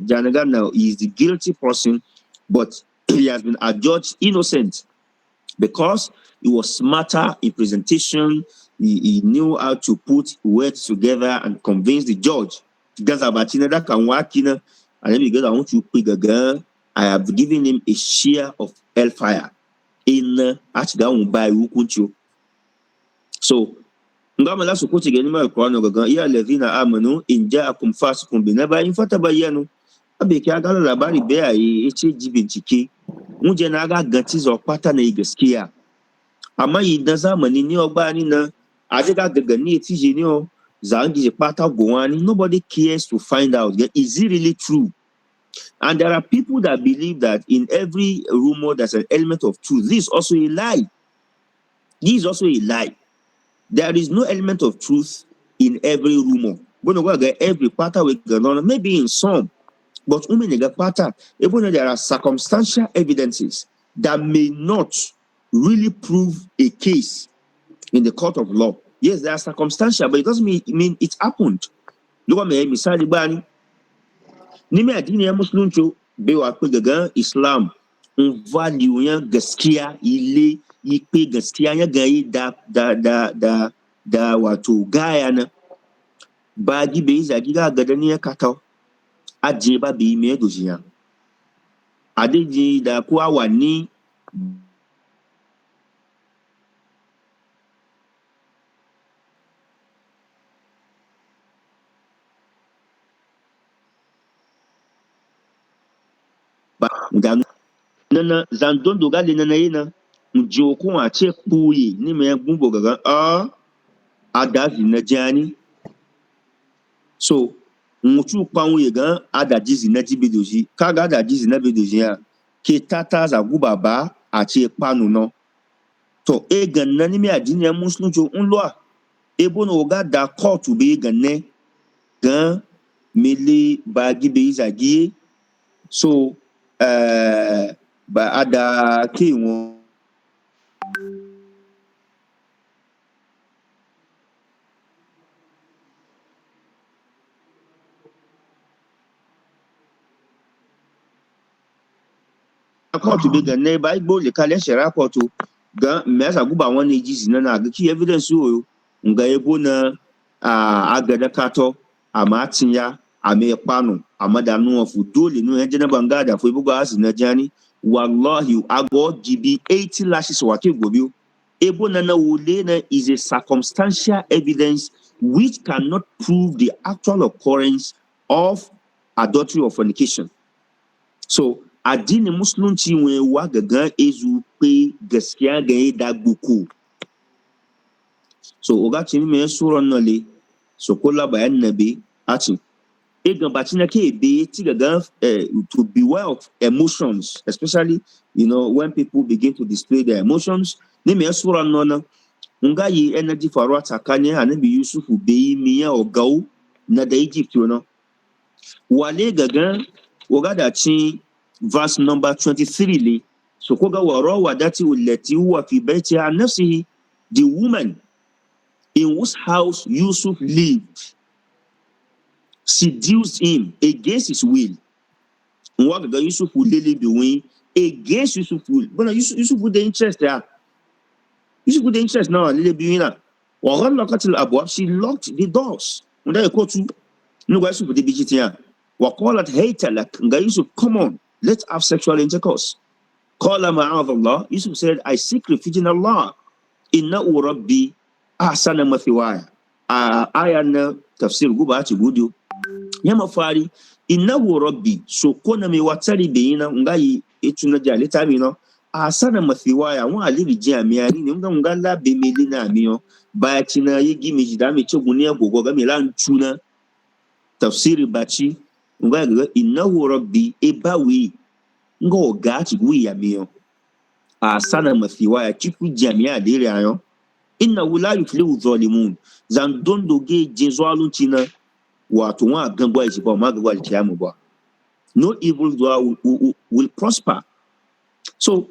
Janaga now is the guilty person, but he has been adjudged innocent because he was smarter in presentation. He knew how to put words together and convince the judge. I have given him a share of hellfire in so ngama la sukoti gani ma Qur'an gaga ya allazina amanu in ja'akum fasiqun binaba'in fatabayyanu abe ki aga labari be ayi ce bincike mu je na ga ganti zo pata na gaskiya amma idan zamani ni ogba ni na adiga gaga ni ti je ni o zangi je pata gowani, nobody cares to find out is it really true. And there are people that believe that in every rumor there's an element of truth. This is also a lie. There is no element of truth in every rumor. Every pattern we go on, maybe in some, but there are circumstantial evidences that may not really prove a case in the court of law. Yes, they are circumstantial, but it doesn't mean it happened. Look at me, misali bani. Nime adini ya Muslim cho bewa pe gaga Islam value yan gaskiya ile ipe gaskiya ya gayi da wato gaya na ba gibe zagi ga gadani ya kata aje ba bi me dojiya adeji da ko awani ba nana zandondo ga le nana yina njoko a ce puyi ni me gumbo gaga adazi na jani so mutu kwanwu yega adajizi na jibidoji kaga adajizi na bidoji ya ke tata za gubaba a ce panu no to ganna ni me adini ya muslim jo nloa ebo no ga da court be ganne gan mele ba gibe izagi so ba ada ke won court be ganne ba igbo le kale shera court gan me asa guba won ni jizi na ga ki evidence o nga ebo na agada kato amatinya ame panu amada no of dole no enje na bangada fo ibugo asi na jani wallahi ago gibi 80 lashes wake gobi ebo na wole na is a circumstantial evidence which cannot prove the actual occurrence of adultery or fornication. So adini muslim chi we wa gaga ezu pe gaskiya ga da buku so oga chini me sura nole so kola bayan nabi achi egan batina ke be ti gaga to beware of emotions, especially when people begin to display their emotions. Ni me sura nona nga yi energy faru atakanye anabi Yusuf be mi ya ogau na da Egypt wale gaga oga da chi verse number 23 le so koga waro wadati ulati huwa fi baiti an nafsihi, the woman in whose house Yusuf lived seduced him against his will. What Yusuf would really be doing against Yusuf will. But Yusuf would the interest there. Yusuf would the interest now. Lily be na. She locked the doors. When they go to no guys with the BGT. Wa call it hater like Yusuf, come on, let's have sexual intercourse. Qala ma'adallah. Yusuf said, I seek refuge in Allah. Innahu rabbi ahsana mathwaya. Aya tafsir guba ci gudu. Yama fari, innahu rabbi, so kona me watari beina ngai etuna jale tamino. Ahsana mathwaya wa alibi jamiani ni nga la bemeli na amiyo. Bachi na yegi mijidami choguni agogo ga milan tuna. Tafsiri bachi nga innahu rabbi ebawi ngo gachi gwi amiyo. Ahsana mathwaya chiku jamia dele ayo. Innahu la yuflihu zalimun. Zandondo ge jezwalu china wato wa gangwa shi ba ma gangwa kiyamu ba. No evil doer will prosper. So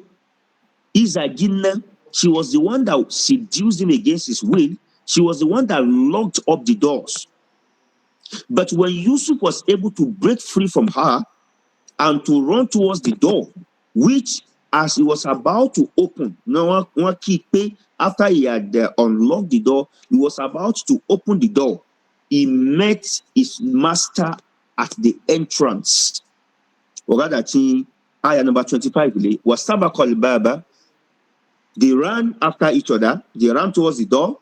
Izagina, she was the one that seduced him against his will. She was the one that locked up the doors. But when Yusuf was able to break free from her and to run towards the door, which as he was about to open, after he had unlocked the door, he was about to open the door. He met his master at the entrance. Ayah number 25. Wasabaqal baba. They ran after each other. They ran towards the door.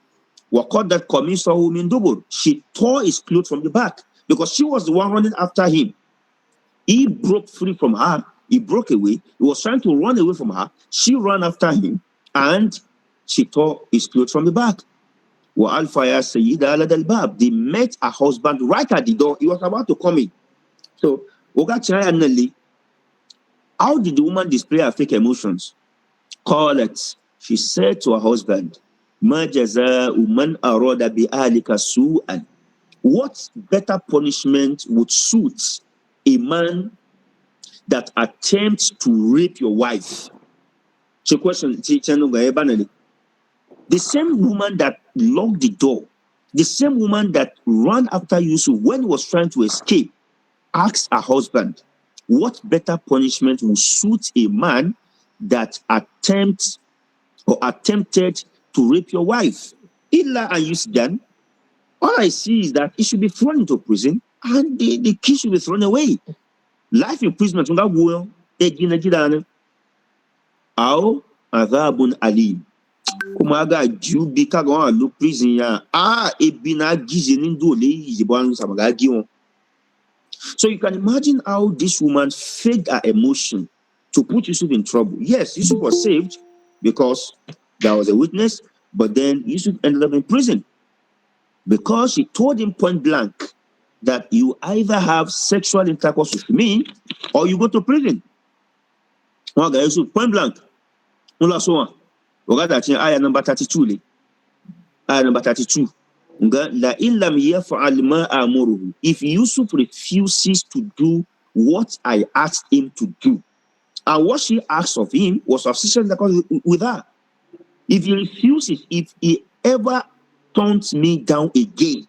Waqaddat qamisahu min dubur. She tore his clothes from the back because she was the one running after him. He broke free from her. He broke away. He was trying to run away from her. She ran after him and she tore his clothes from the back. Wa-alfaya sayyida ala dal-bab. They met her husband right at the door. He was about to come in. So, how did the woman display her fake emotions? Qalat, she said to her husband, Ma jaza'u man arada bi ahlika su'an. What better punishment would suit a man that attempts to rape your wife? So question, the same woman that locked the door, the same woman that ran after Yusuf when he was trying to escape, asked her husband, what better punishment will suit a man that attempted to rape your wife? Illa and Yusdan. All I see is that he should be thrown into prison and the key should be thrown away. Life imprisonment, Aw adhabun alim. Kumaga jubi kaga lo prison ya ebina gize nindole yiban samagagi on. So you can imagine how this woman faked her emotion to put Yusuf in trouble. Yes, Yusuf was saved because there was a witness, but then Yusuf ended up in prison because she told him point blank that you either have sexual intercourse with me or you go to prison. Yusuf point blank. Ayah number 32. Ayah number 32. If Yusuf refuses to do what I asked him to do, and what she asked of him was of sexual intercourse with her. If he refuses, if he ever turns me down again,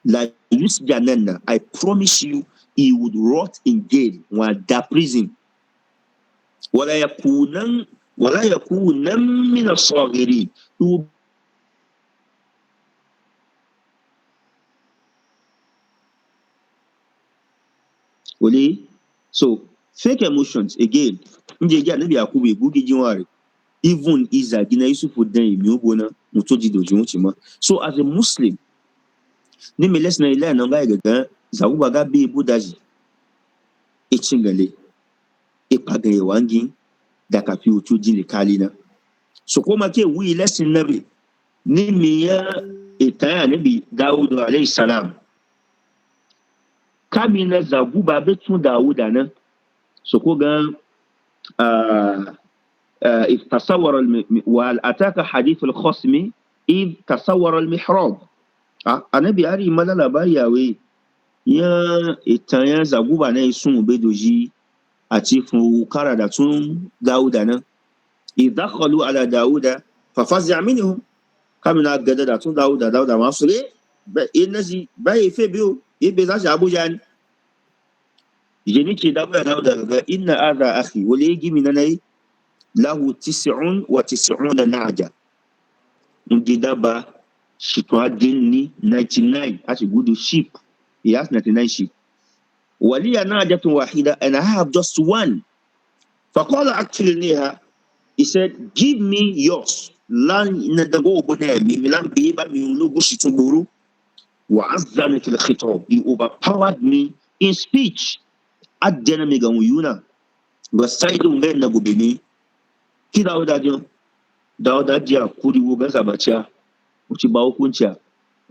like Yusuf Janenda, I promise you, he would rot in jail while that prison. ولا يكون من الصاغرين. So fake emotions again. Even so as a Muslim, so kuma ke we lesson nabi ni miya etaya nabi Dawud alayhi salam kamina zaguba betun Dawud nan so ko ga if tasawwara wal ataka hadith al khasmi if tasawwara al mihrab anabi ari malala bayawe ya etaya zaguba na isun bedoji ati fun karada tun Dawud nan idakhalu ala Dawuda fafazi'a minhum kamina gadada tun Dawuda ma sure ba inazi ba efebio ebe za Abuja ni jeni ki Dawuda ga inna adha akhi wali gimi nanai lahu 99 naja ngidaba shitwa dinni 99 as a good sheep. He has 99 sheep. Waliya najatun wahida, and I have just one. فقال actually ليها, he said, give me yours. Lan nadago bone mi milan biba mi lugu shituburu wa azzani fil khitab. He overpowered me in speech. Adjana mi gamuyuna. Wasaidu ngai na gubini. Ki Dauda dio. Dauda dia kuri wuga zabacha. Uchiba hukuncha.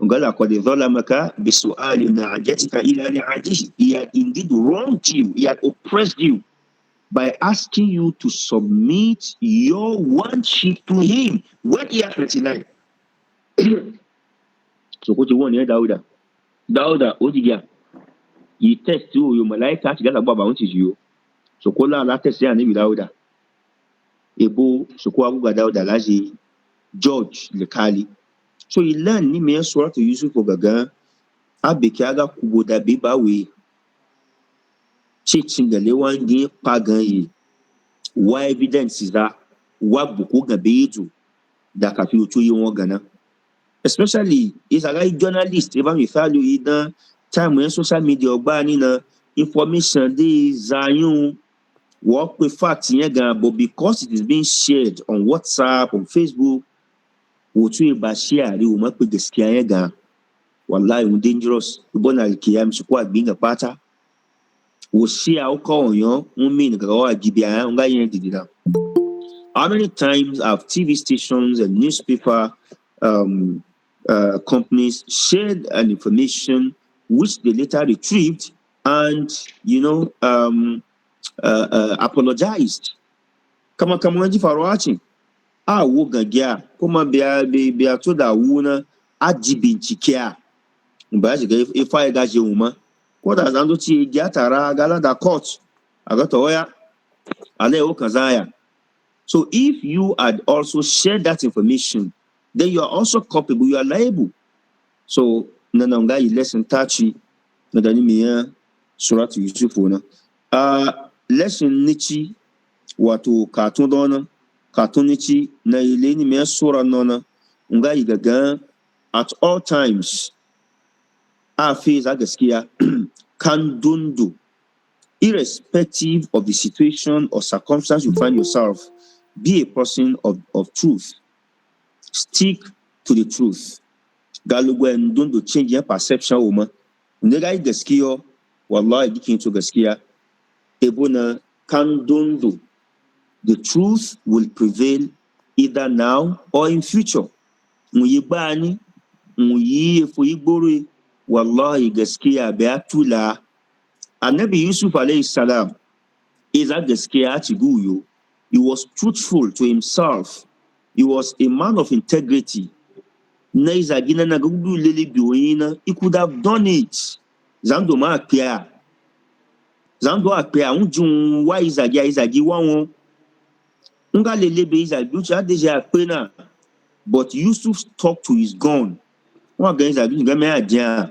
Ngala kwa dhola maka bisuali na ajatika ila li ajihi. He had indeed wronged you. He had oppressed you by asking you to submit your one sheep to him. When he had 39. So what you want here, Dauda? Dauda, Odigia. He test you malaika tigala baba unti you. So kola la test ya ni Dauda. Ebo so kwa guga Dauda laji George Lekali. So he learn ni me Suratu Yusuf ogaga abekiaga kuboda beba we. Chichinga lewangi pagan yi. Wa evidence is that wa buku gabeju da kafi uchu yi wongana. Especially is a guy journalist even if you either time when social media ogba ni na information dey zayun work with facts yẹn, but because it is being shared on WhatsApp, on Facebook, wotu ba share ri o ma pe gaskiya yẹn gan, wallahi dangerous. Ibon alkiyam su kwa being a pata wo share o ko yan un mean ga wa gibia nga yẹn didida. How many times have TV stations and newspaper companies shared an information which they later retrieved and apologized? Kama wanji faruachi wo gagia kuma biya to da wuna aji bincike a ba shi ga ifa ya gaje uma ko da zan zo ci ya tara gala da court aga to waya ale o kazaya. So if you had also shared that information, then you are also culpable, you are liable. So nananga yi lesson tachi na dani miya Suratu Yusuf na. Lesson nichi wato cartoon dona, cartoon nichi na ile ni miya sura nona nga yi gaga at all times a face a gaskiya kan dundu, irrespective of the situation or circumstance you find yourself. Be a person of truth. Stick to the truth. Galugwe don't change your perception woman. Nega gaskiya wallahi dikin to gaskiya ebona kan dondo. The truth will prevail either now or in future. Muyibani muyi fo igboro wallahi gaskiya be atula. Anabi Yusuf alayhi salam is a gaskiya chiguyo. He was truthful to himself. He was a man of integrity. He could have done it. Zando ma apia. Zando apia. Unjun wa izagi wa. Unga lelebe izagi. Ucha deja apena. But Yusuf stuck to his gun. Wa ga izagi ngame aja.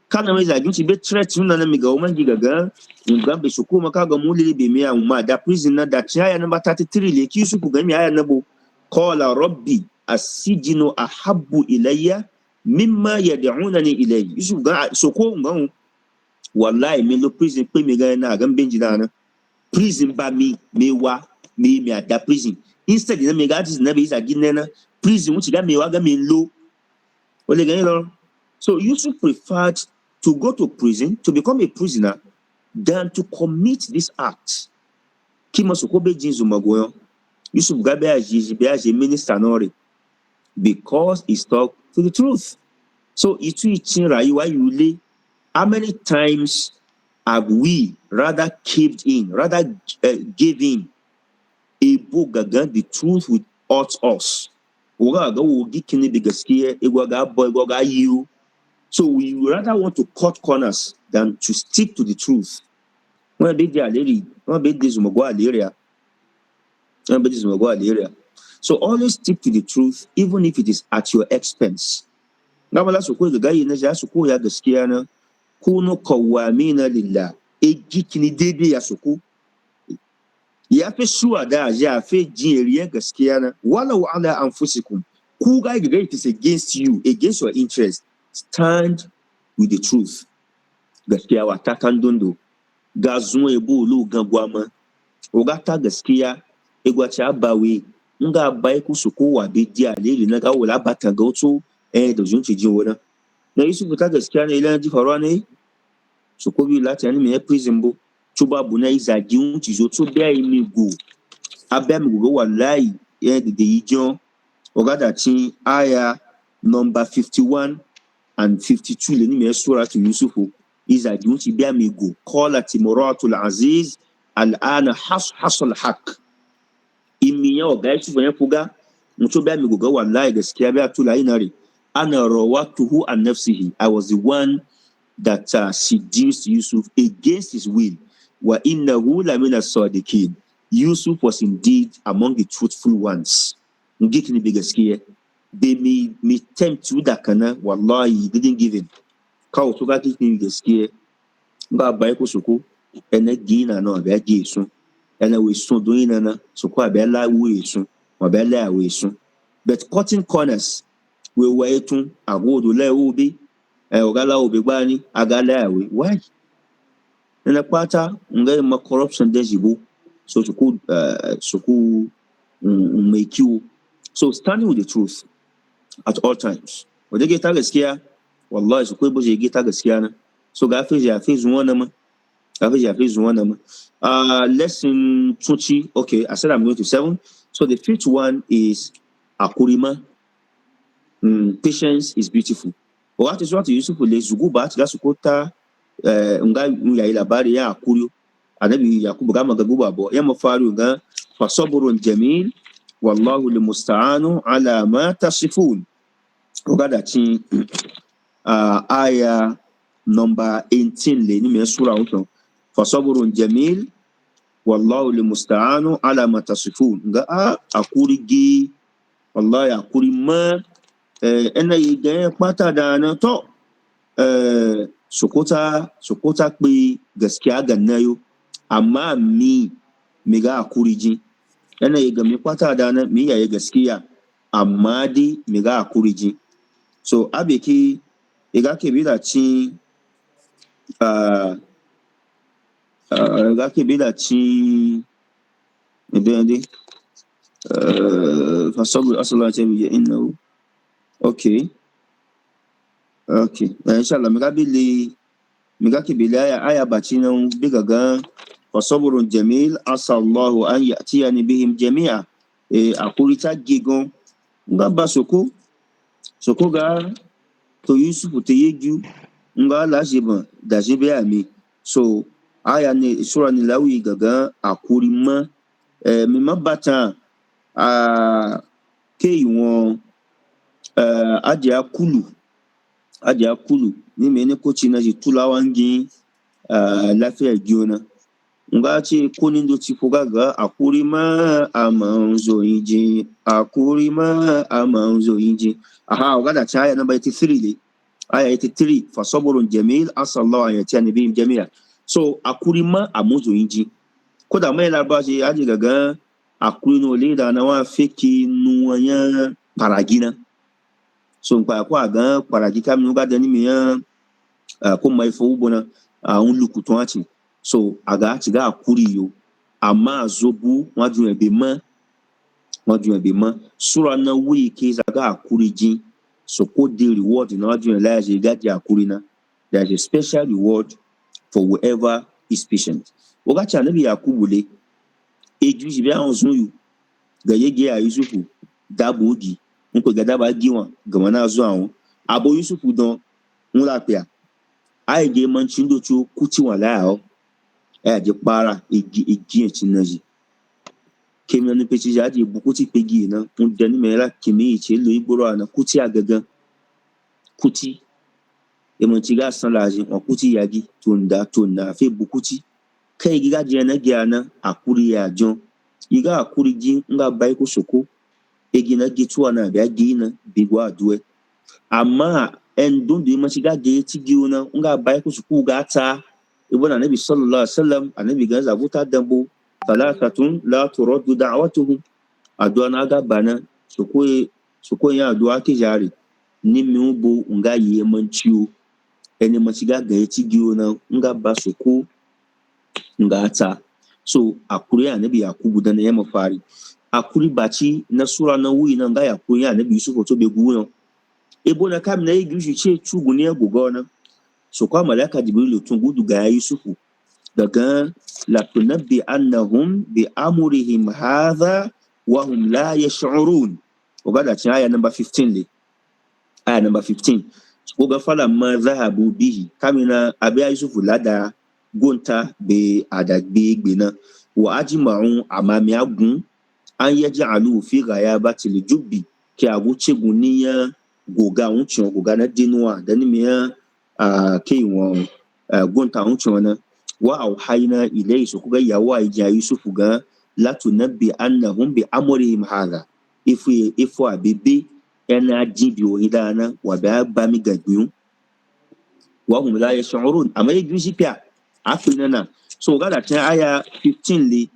Kana me izagi uchi be threat nuna na miga uma gigaga. Ngambe shukuma kaga mulelebe me uma da prisoner da chaya number 33 le ki Yusuf gami aya nabo. Qala rabbi as-sijnu ahabbu ilayya mimma yad'unani ilayhi. Yusuf ga soko ngam wallahi me lo prison pe me ga na gam benjina na prison ba me wa me ada prison instead na me ga dis na be isa ginena prison which ga me wa ga me lo ole ga no. So Yusuf preferred to go to prison, to become a prisoner, than to commit this act. Kima soko be jinzu magoyo Yusuf ga be aji minister nori because he stuck to the truth. So itu ichin rayuwa yule. How many times have we rather caved in, rather gave in a book gaga the truth with hurt us? So we rather want to cut corners than to stick to the truth. So always stick to the truth, even if it is at your expense. Kuno kawamina lillah. Ejikini dede ya suku. Ya fi shuwa da ya fi jinriya gaskiya na. Walau ala anfusikum. Ku ga it is against you, against your interest. Stand with the truth. Gaskiya wa takan dondo. Ga zuwa ebo lu gangwama. ogata gaskiya igwace abawe nga bai ku su kowa be dia leri na ga wala bata ga wato da junci jin wona na Yusuf ta gaskiya ne ilan ji faruwa ne su ko bi lati ani me prison bo tuba bu na izagi unci zo to be ai mi go abia mi go wallahi de yijon ogada tin aya number 51 and 52 le ni me suratu Yusuf izagi unci be mi go qalat imratul aziz al'ana hasal haq imiya oga Yusuf ya fuga mutu be mi go wallahi gaskiya be atula inare ana rawatuhu an nafsihi. I was the one that seduced Yusuf against his will. Wa innahu lamina sadiqin. Yusuf was indeed among the truthful ones. Ngikini bigaskiya. They me tempt you that kana wallahi he didn't give in. Ka otuga kini bigaskiya. Nga bai ko suku ene gina no be agisu. Ene we so doina na suku abela we so. Abela we so. But cutting corners we were to agodo le obi ogala obi gbani agala awe why na kwata ngai ma corruption dejibo so to could make you so standing with the truth at all times wanda ke ta gaskiya wallahi su kai boje ke ta gaskiya na so ga fe ja fe zuwa na ma lesson 20. Okay, I said I'm going to 7. So the fifth one is akurima. Patience is beautiful. What is what Yusuf le zugu ba ta sukota nga ya ilabari ya akuru anabi Yakubu ga magagu babo ya mafaru ga fasabrun jamil wallahu almusta'anu ala ma tasifun. Ogada tin aya number 18 le ni me sura uto fasabrun jamil wallahu almusta'anu ala ma tasifun ga akuri gi wallahi akuri ma ena yigan pata da na to sokota pe gaskiya gannayo amma mi ga akuriji ena yigan mi pata da na mi yayi gaskiya amma dai mi ga akuriji so abeki iga ke bi da ci iga ke bi da ci dai fasabu asala ta bi innahu okay inshallah miga kibili aya bacina bigaga fasabrun jamil asallahu an ya'tiyani bihim jami'a akurita gigon nga ba soko ga to Yusuf te yeju nga la jiban da jibe ami so aya ne sura ni lawi gaga akurima mi mabata ke won adia kulu ni mene ko china ji tulawangi lafiya giona nga ce kunindo ci fugaga akurima amanzo inji aha ogada chaya number 83 le aya 83 fasabrun jamil asallahu an yatiyani bihim jami'a so akurima amanzo inji koda mai labaji aji gaga akurino le da na wa feki nuwanya paragina so kwa ga paragi kam nuga dani miya ko mai fo bona un lukuton ati so aga ti ga akuriyo ama zobu waju ebe ma sura na wi ke zaga akuriji so ko the reward na waju elaje ga di akurina there is a special reward for whoever is patient oga cha nabi yakubule eju ji bi an zunyu ga yege a Yusufu dabogi nko gada ba giwan gama na zo awon abo Yusufu don nla pia aige manchindo chu kuti wala o je para igi etinaji kemi onu pechi jadi bukuti pegi na undani mera kimi iche lo igboro ana kuti agagan kuti emontiga sanlaji on kuti yagi tunda fe bukuti kai giga je na giana akuri ya jon iga akuri ji nga bai ko soko egina gitu ana bia gina bigwa duwe amma en don de mashiga de tigiuna nga bai ko soko ga ta ibn nabi sallallahu alaihi wasallam annabi ga zabuta dambo talatatun la turaddu da'watuhum adwa na ga bana soko ya adwa ke jari ni mi ubo nga yi manchiu eni mashiga ga tigiuna nga ba soko nga ta so akuri anabi yakubu da na ya mafari akuri baci na sura na wuyi nan ga yakuri anabi yusuf to be guno ebo na kam na yi ce chugu ne gugo na so kwa malaka jibril tun gudu ga yusufu daga la tunabbi annahum bi amrihim hadha wa hum la yash'urun ogada cin aya number 15 le aya number 15 ko ga fala ma zahabu bihi kamina abi yusufu lada gonta be adagbe gbena wa ajma'u amami agun an yaj'alu fi ghayabati al-jubbi ki agu chegun niya goga unchon goga na dinwa dan miya kai won gonta unchon na wa auhayna ilayhi su kuga yawa ya yusufu ga la tunabbi annahum bi amrihim hadha ifu abibi yana jibi o hidana wa ba mi gagbun wa hum la yash'urun amma yuji pia afina na so ga da tan aya 15 le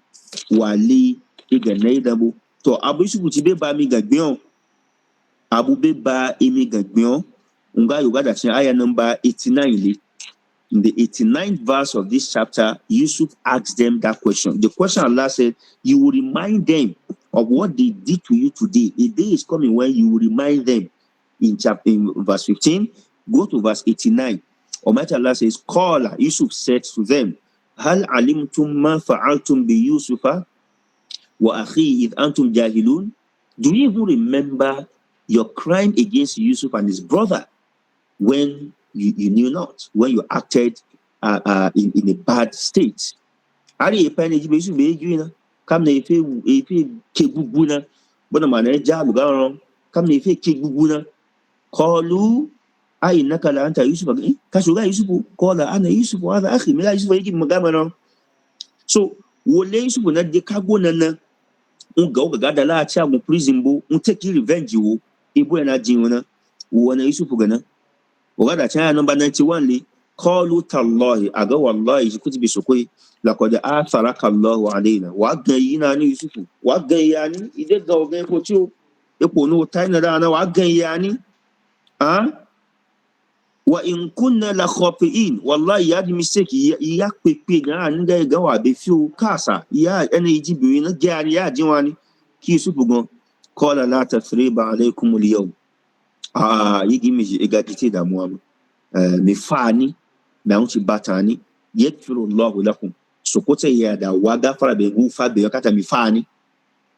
wali iga naidabo to abu yusufu ti be ba mi gagbun abu be ba emi gagbun nga yo ga da tan aya number 89 le. In the 89th verse of this chapter, Yusuf asked them that question. The question Allah said, you will remind them of what they did to you today. A day is coming when you will remind them. In verse 15, go to verse 89. Almighty Allah says, Qala, Yusuf said to them, Hal alimtum ma fa'altum bi Yusufa wa akhi id antum jahilun? Do you even remember your crime against Yusuf and his brother when you knew not, when you acted in a bad state? Ari epane jibe Yusuf be juina kam na efe keguguna bona mana ja lugaron kam na efe keguguna qalu ay innaka la anta Yusuf ka shuga Yusuf qala ana Yusuf wa hadha akhi mila Yusuf yake magana. So wole Yusuf na de kago na unga gada la cha mu prison bo un take revenge wo ebo na jinwona wo na Yusuf gana ogada cha number 91 le qalu tallahi aga wallahi kutubi sokoi laqad atharaka Allahu alaina wa gayina ni Yusuf wa gayani ide ga ogan ko ti o epo no taina da na wa gayani wa in kunna la khafiin wallahi ya di mistake ya pepe ga nda ga wa be fi o kasa ya ene jibi na jari ya jinwani ki Yusuf gon qala la tasriba alaykum al-yawm yigi mi egadite da mu mi fani na unchi batani yakfiru Allahu lakum sokote ya da waga fara be gu fa be kata mi fani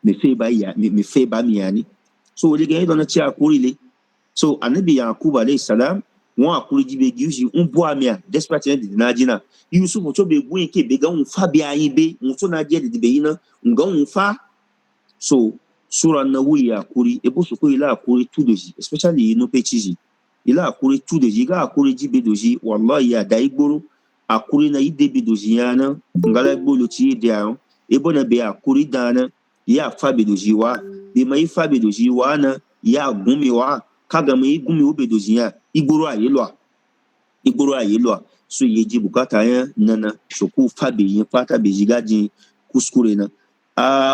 mi fe ba mi yani so le gen don na ti akurile so anabi Yakub alayhi salam won akuri jibe giusi bo amia despite the najina Yusuf to be gu ke be ga un fa bi ayin be un to na je de be yin nga un fa so sura na wuya akuri ebo so ko ila akuri tudoji especially no pechizi ila akuri tudoji ga akuri jibe doji wallahi ya dai gboro akuri na ide bidoji yana ngala gbolo ti ide an ebo na be akuri dana ya fa bidoji wa be mai fa bidoji wa na ya gumi wa kaga mai gumi o bidoji ya igboro ayelo so yeji bukata ya nana so ku fa be yin pata be jigaji kuskure na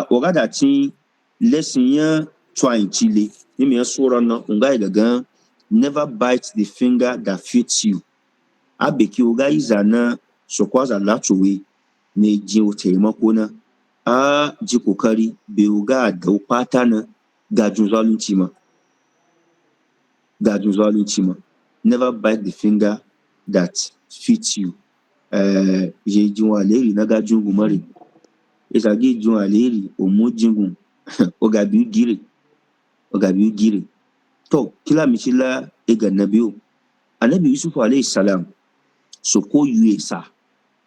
ogada tin lesson ya trying chile nimi ya sura na unga gaga never bite the finger that fits you abeki uga izana so kwaza latuwe ne ji o taimako na ji kokari be uga da upata na gajun zalunci ma never bite the finger that fits you je ji wa leri na gajun gumari isagi jun aleri omujingun ogabi gire to kila michila ega nabiyo anabi Yusuf alayhi salam so ko yuesa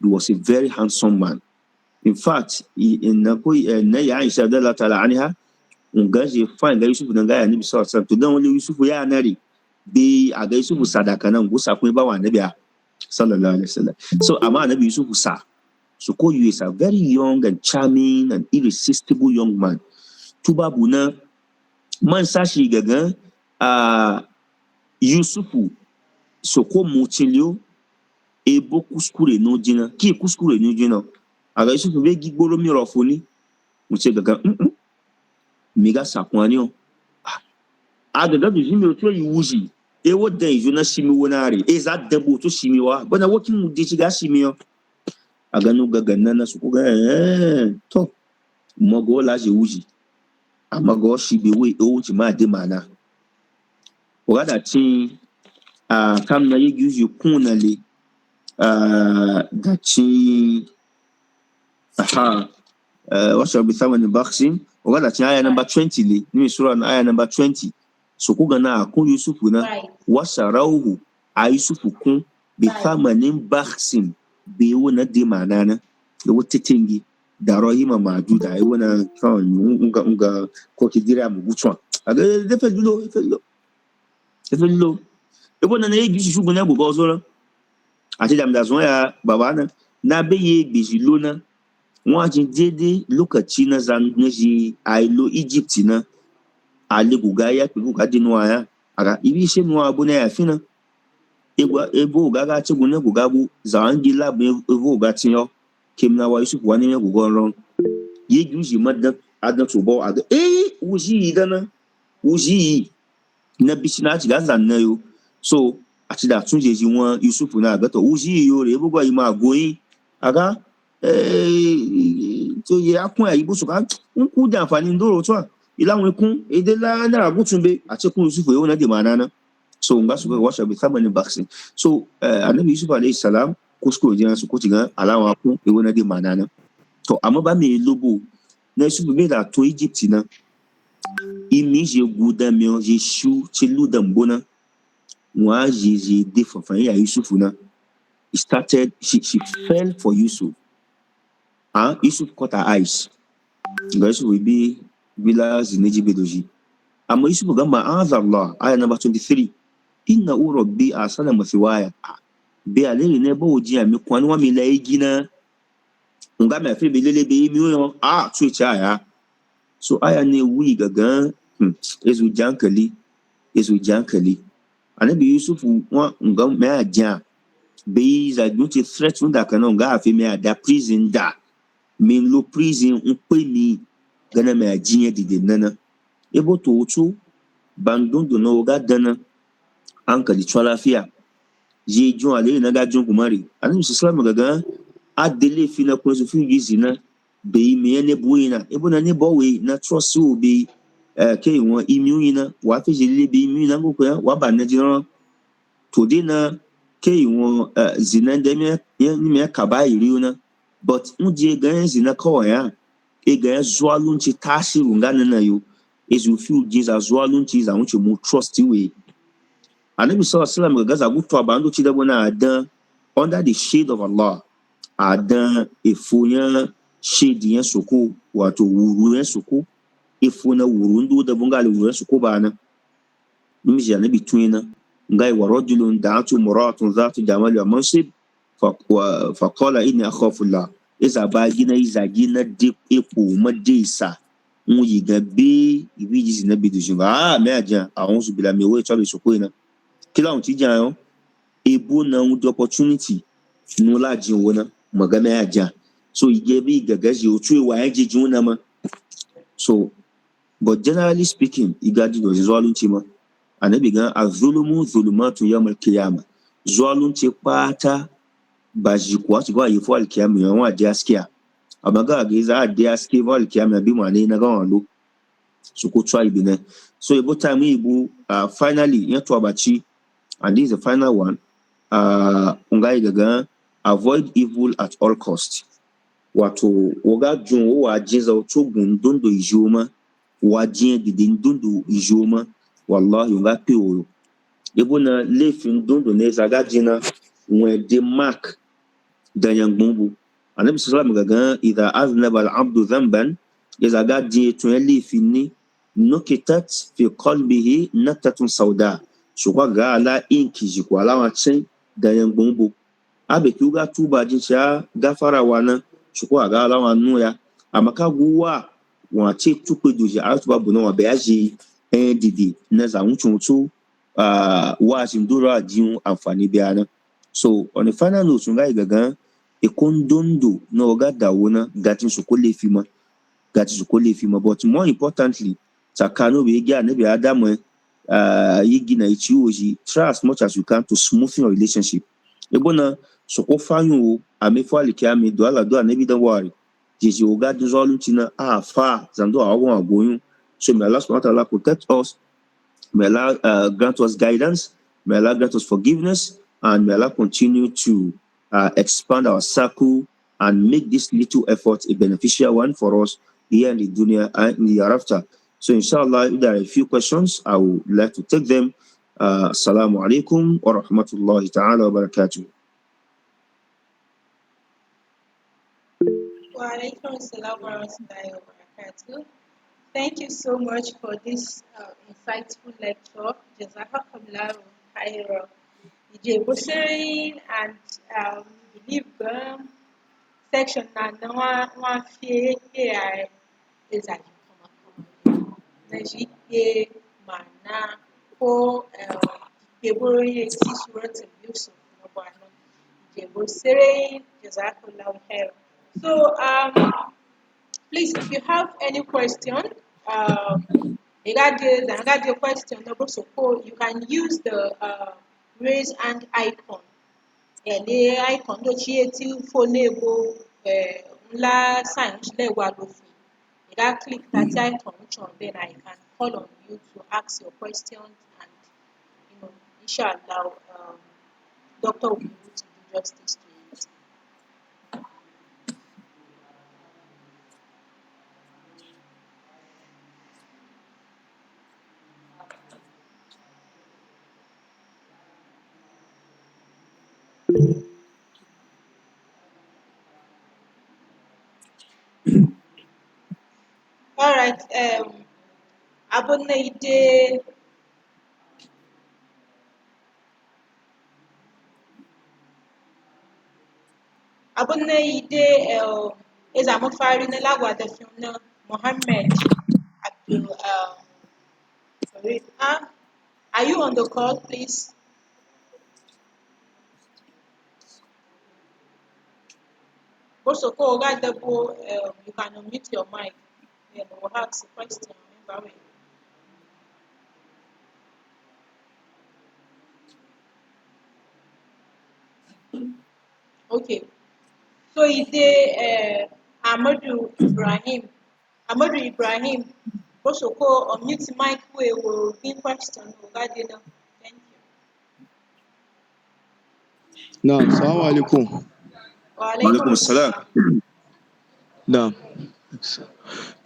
he was a very handsome man. In fact in na ya Aisha radhiyallahu ta'ala anha ungaje fine ga Yusuf nanga ya nabi sallallahu alaihi wasallam to dan wali Yusuf ya nari be aga Yusuf sadaka nan gusa kun ba wa nabi sallallahu alaihi wasallam so ama nabi Yusuf so ko yuesa very young and charming and irresistible young man. Tubabu na man sashi gaga Yusufu so ko mutilio ebo kuskure no jina ki kuskure no jina aga Yusufu be gigboro mi rofoni muche gaga mega sakwani o aga du jimi o to yiwuji e wodan ijuna simi wonare e za debo to simi wa bona wokin mu de chiga simi o aga no ga ganna su ko ga to mo go la je wuji amma go shi be we o wuji ma de mana o ga da tin kam na yi yuji kuna le da tin wasa bi thamani bakhsin o ga da tin aya number 20 le ni sura na aya number 20 su ko ga na kun yusufu na wasarauhu a yusufu kun bi thamanin bakhsin be wona de mana na da wata tingi da rohima maduda ai wona kan unga ko ki dira mu gutwa aga de fe lo e bona na yi shi shugo na go go zo ati da mda zo ya baba na be ye biji lo na wa jin dede lokaci na zan na ji ai lo Egypt na ale guga ya ku ga dinu aya aga ibi she mu abu na ya fina ebo gaga ci gune guga bu zan gi lab ebo ga tin yo kimna wa Yusuf wani ne gugo ron ye juji madda adan to bo aga wuji dana wuji na bishina ci ga zan na yo so ati da tun je ji won Yusuf na aga to wuji yo re ebo gwa yi ma goyin aga to ye akun ayi bu so ka ku da àǹfààní ndoro to ilawon kun ede la na agutunbe ati kun Yusuf yo na de manana so nga su wa sha bi thamani bakhsin so annabi Yusuf alayhi salam kusko je su ko tiga alawa kun e wona de manana to amma ba me lobo na Yusuf be da to Egypt na imi je guda mi je shu ti ludan bona wa je de fafan ya Yusuf na she fell for Yusuf Yusuf caught her eyes nga Yusuf be bila zineji bedoji amma Yusuf ga ma'azallah aya number 23 inna rabbi asala masiwaya be alele ne bo ji ami kwani wa mi la igina nga me afi be lele be mi yo tu ya so aya ne wi gaga ezu jankali anabi Yusuf wa nga me aja be za duty threat unda kana nga afi me ada prison da min lo prison pe mi gana me ajinya dide nana ebo to utu bandondo no ga dana hankali tsuwa lafiya je jon ale na ga jon kumari annabi sallallahu alaihi wasallam adele fi na ko so fi yizina be mi ne buina ebo na ne bowe na trust o be ke won imiuna wa fe je le be imiuna go ko wa ba na jino to de na ke won zina de me ka ba iriuna but unje ga zina ko ya e ga zualun ci tasiru ngana na yo ezu fi ujiza zualun ci za unche mu trust we Anabi sallallahu alaihi wasallam gaza gutu abando ci da bona adan under the shade of Allah adan efunya shade yan soko wato wuru yan soko efuna wuru ndo da bunga le wuru yan soko bana miji Anabi tuina ngai warajulun da'atu muratun zatu jamal wa mansib fa qala inni akhafu Allah iza gina de epo madisa muyi gabe ibiji zinabi dujunga me aja a'udhu billahi mi we tsabe soko ina kila on ti jan ebo na un opportunity no la jin wona magana ya jan so ige bi gagaji o tu wa yaji juna ma so but generally speaking igadi do zalun ti ma anabi gan azulumu zulumatu yawmal qiyamah zalun ti pata baji ko ti go ayi fo alkiyama yan wa diaskia amaga ga za diaskia fo alkiyama bi ma ne na gan lo so ko try bi ne so ebo time ibu finally yan to abachi. And this is the final one. Ungai gaga avoid evil at all cost. Wato woga jun wa jinza otogun dondo ijoma wa jin didin dondo ijoma wallahi unga pe oro. Ebo na lefin dondo ne zaga jina when the mark dan gbumbu. Anabi sallallahu alaihi wasallam gaga idha aznaba al-abdu dhanban yazaga jin to lefin ni nukitat fi qalbihi natatun sauda. Shukwa ga ala inki jikwa ala wacin da yan gbombo abe ki uga tuba jinsha gafara wana shukwa ga ala wanu ya amaka guwa wace tukwe doji a tuba buna wa bayaji didi na zamuncin tu wa jindura jin amfani biyana so on the final note sun ga gaga ekondondo na oga dawona gatin su ko lefi ma but more importantly sakano be ga na be adamu yigi na ichiwoji try as much as you can to smoothen your relationship Ebona soko fanyu amefo alikiami do ala do anebi dan wari. Jeji oga dizolu tina fa zando awon agoyun. So may Allah subhanahu wa ta'ala protect us. May Allah grant us guidance. May Allah grant us forgiveness. And may Allah continue to expand our circle and make this little effort a beneficial one for us here in the dunya and in the hereafter. So inshallah, if there are a few questions, I would like to take them. Assalamu alaikum wa rahmatullahi ta'ala wa barakatuh. Wa alaikum assalam wa rahmatullahi wa barakatuh. Thank you so much for this insightful lecture. Jazakallahu khairan. Ìjẹ̀bú sharing and believe section na wọ́n fi AI ìzàjì na shi ke ma'ana ko ìgbébóróyè sí Suratu Yusuf na bana. Ìjẹ̀bú sharing Jazakallahu khairan. So please, if you have any question regarding the question, you can use the raise hand icon. The icon tó ṣí etí fóònù ebo ńlá sign lẹ́wà lófin. You can click that icon on, then I can call on you to ask your questions, and inshallah, doctor will be able to do justice to it. All right. Abonaide Ezamofari na lagwada fiona Mohammed Abdul sorry. Are you on the call, please? Also, you can unmute your mic. Then we'll ask the question. Okay. So Amadu Ibrahim. Also, unmute the mic. We will be question regarding. Thank you. Naam, assalamu alaikum. Wa alaikum assalam. Naam.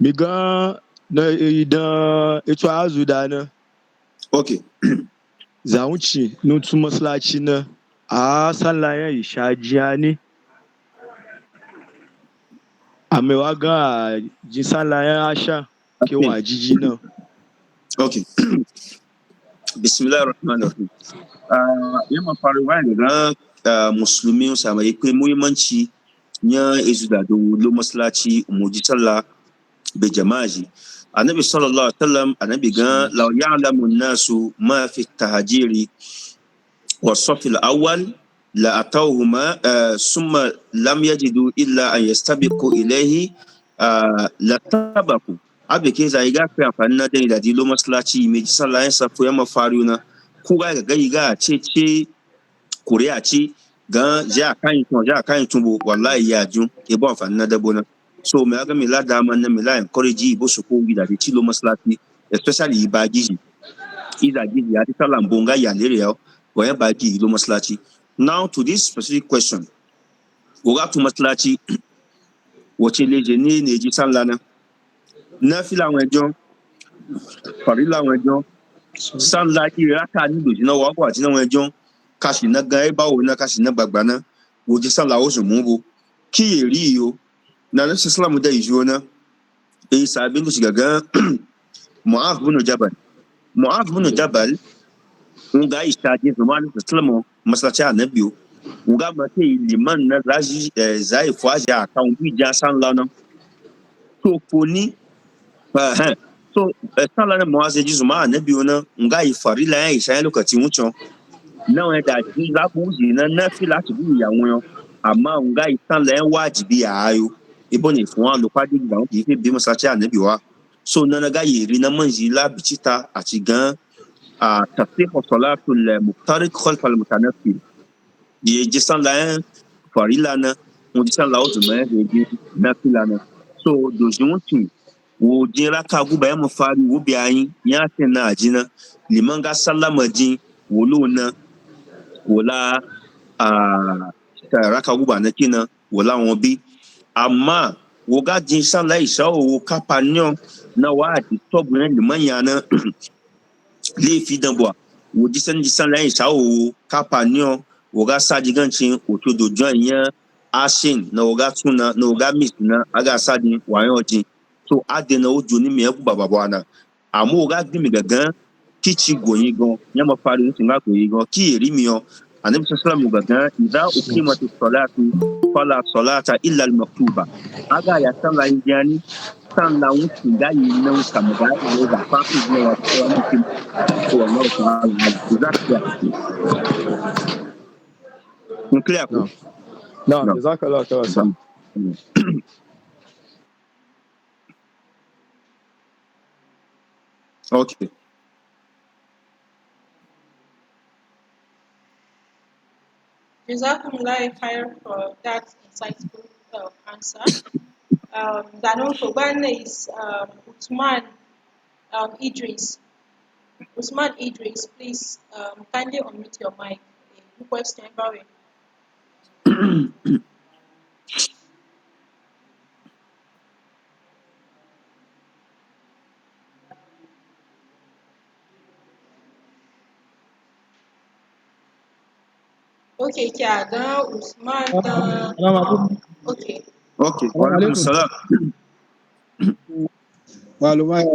Miga na idan ito azu da na Okay. za wuce nutu masallaci na a sallayen isha jiya ne. A mewa ga ji sallayen asha ke wa jiji na. Okay. Bismillahirrahmanirrahim. Yamma faruwa daga musulmi sama yake muhimmanci ya izu da lo masallaci umuji sallah be jama'i. Annabi sallallahu alaihi wasallam annabi ga law ya'lamu an-nasu ma fi at-tahjiri wa saff al-awwal la atawhuma summa lam yajidu illa an yastabiqu ilayhi la tabaku abike zai ga kai amfani na dai da dilo masallaci mai sallah ya safu yamma faruwa ku ga ga ce Korea ce gan ja kan tumbo wallahi ya jun e bon fa na dabo na so me aga me la da man na me la encourage bo so ko gida de tilo maslati especially ba gizi ida gizi ya ta lambonga ya lere yo go ya ba gi lo maslati. Now to this specific question go ga to maslati wace leje ne ji sallah na fila wejo farila wejo sallah ki raka ni do na wa kwa ti na wejo kashi na ga bawo na kashi na bagbana woji sallah o zumubu ki eri yo na nabi sallallahu da ijo na sabin shiga ga Mu'adh bin Jabal nga isha ji zaman sallallahu masallaci annabi nga ma ke liman na raji zai faja kan bi ja sallah na to foni so sallah na Mu'adh ji zaman annabi na nga farila ya isha lokacin wucin náà da ji za ku ji na fila ti bi ìyàwó yan àmọ́ nga itan le wajibi ayo ibo ni fún wa lo padi gba o ki bi masallaci annabi wa so na ga yiri na manzila bicita àti gan tasfiq salatul muqtarid khalf al mutanaffil ye ji sallah farila na mun ji sallah uzuma ya ji nafila na so do junti wo jin raka guba ya mafari wo biyayin ya tin na ajina liman ga sallama jin wolo na wala a raka guba na kina wala won bi amma wo ga jin sallah isha o kapanyon na wa disturb ne liman ya na le fi dan bo wo ji sallah isha o kapanyon wo ga sa jigancin otodo join yan asin na wo ga tuna na wo ga miss na aga sa din wayan jin so ade na ojo ni me ku baba bwana amu wo ga gbimi gangan kichi goyin gan yan ma pari ntin ga goyin gan ki eri mi o anabi sallallahu gangan idha uqimatis salatu fala salata illa al-maktuba aga ya sallah indiani sallah wutin ga yin nan kamaga ne da fa ku ne wa mutum to wallahi ta'ala exactly clear ko نعم نعم no جزاك الله خير صح. okay Jazakumullah khair for that insightful answer. Zanon Tobane is Usman Idris. Usman Idris, please kindly unmute your mic. A question about it. Okay, Kiaga, Usman, Assalamu alaikum. okay. okay wa Assalamu alaikum alaikum. salam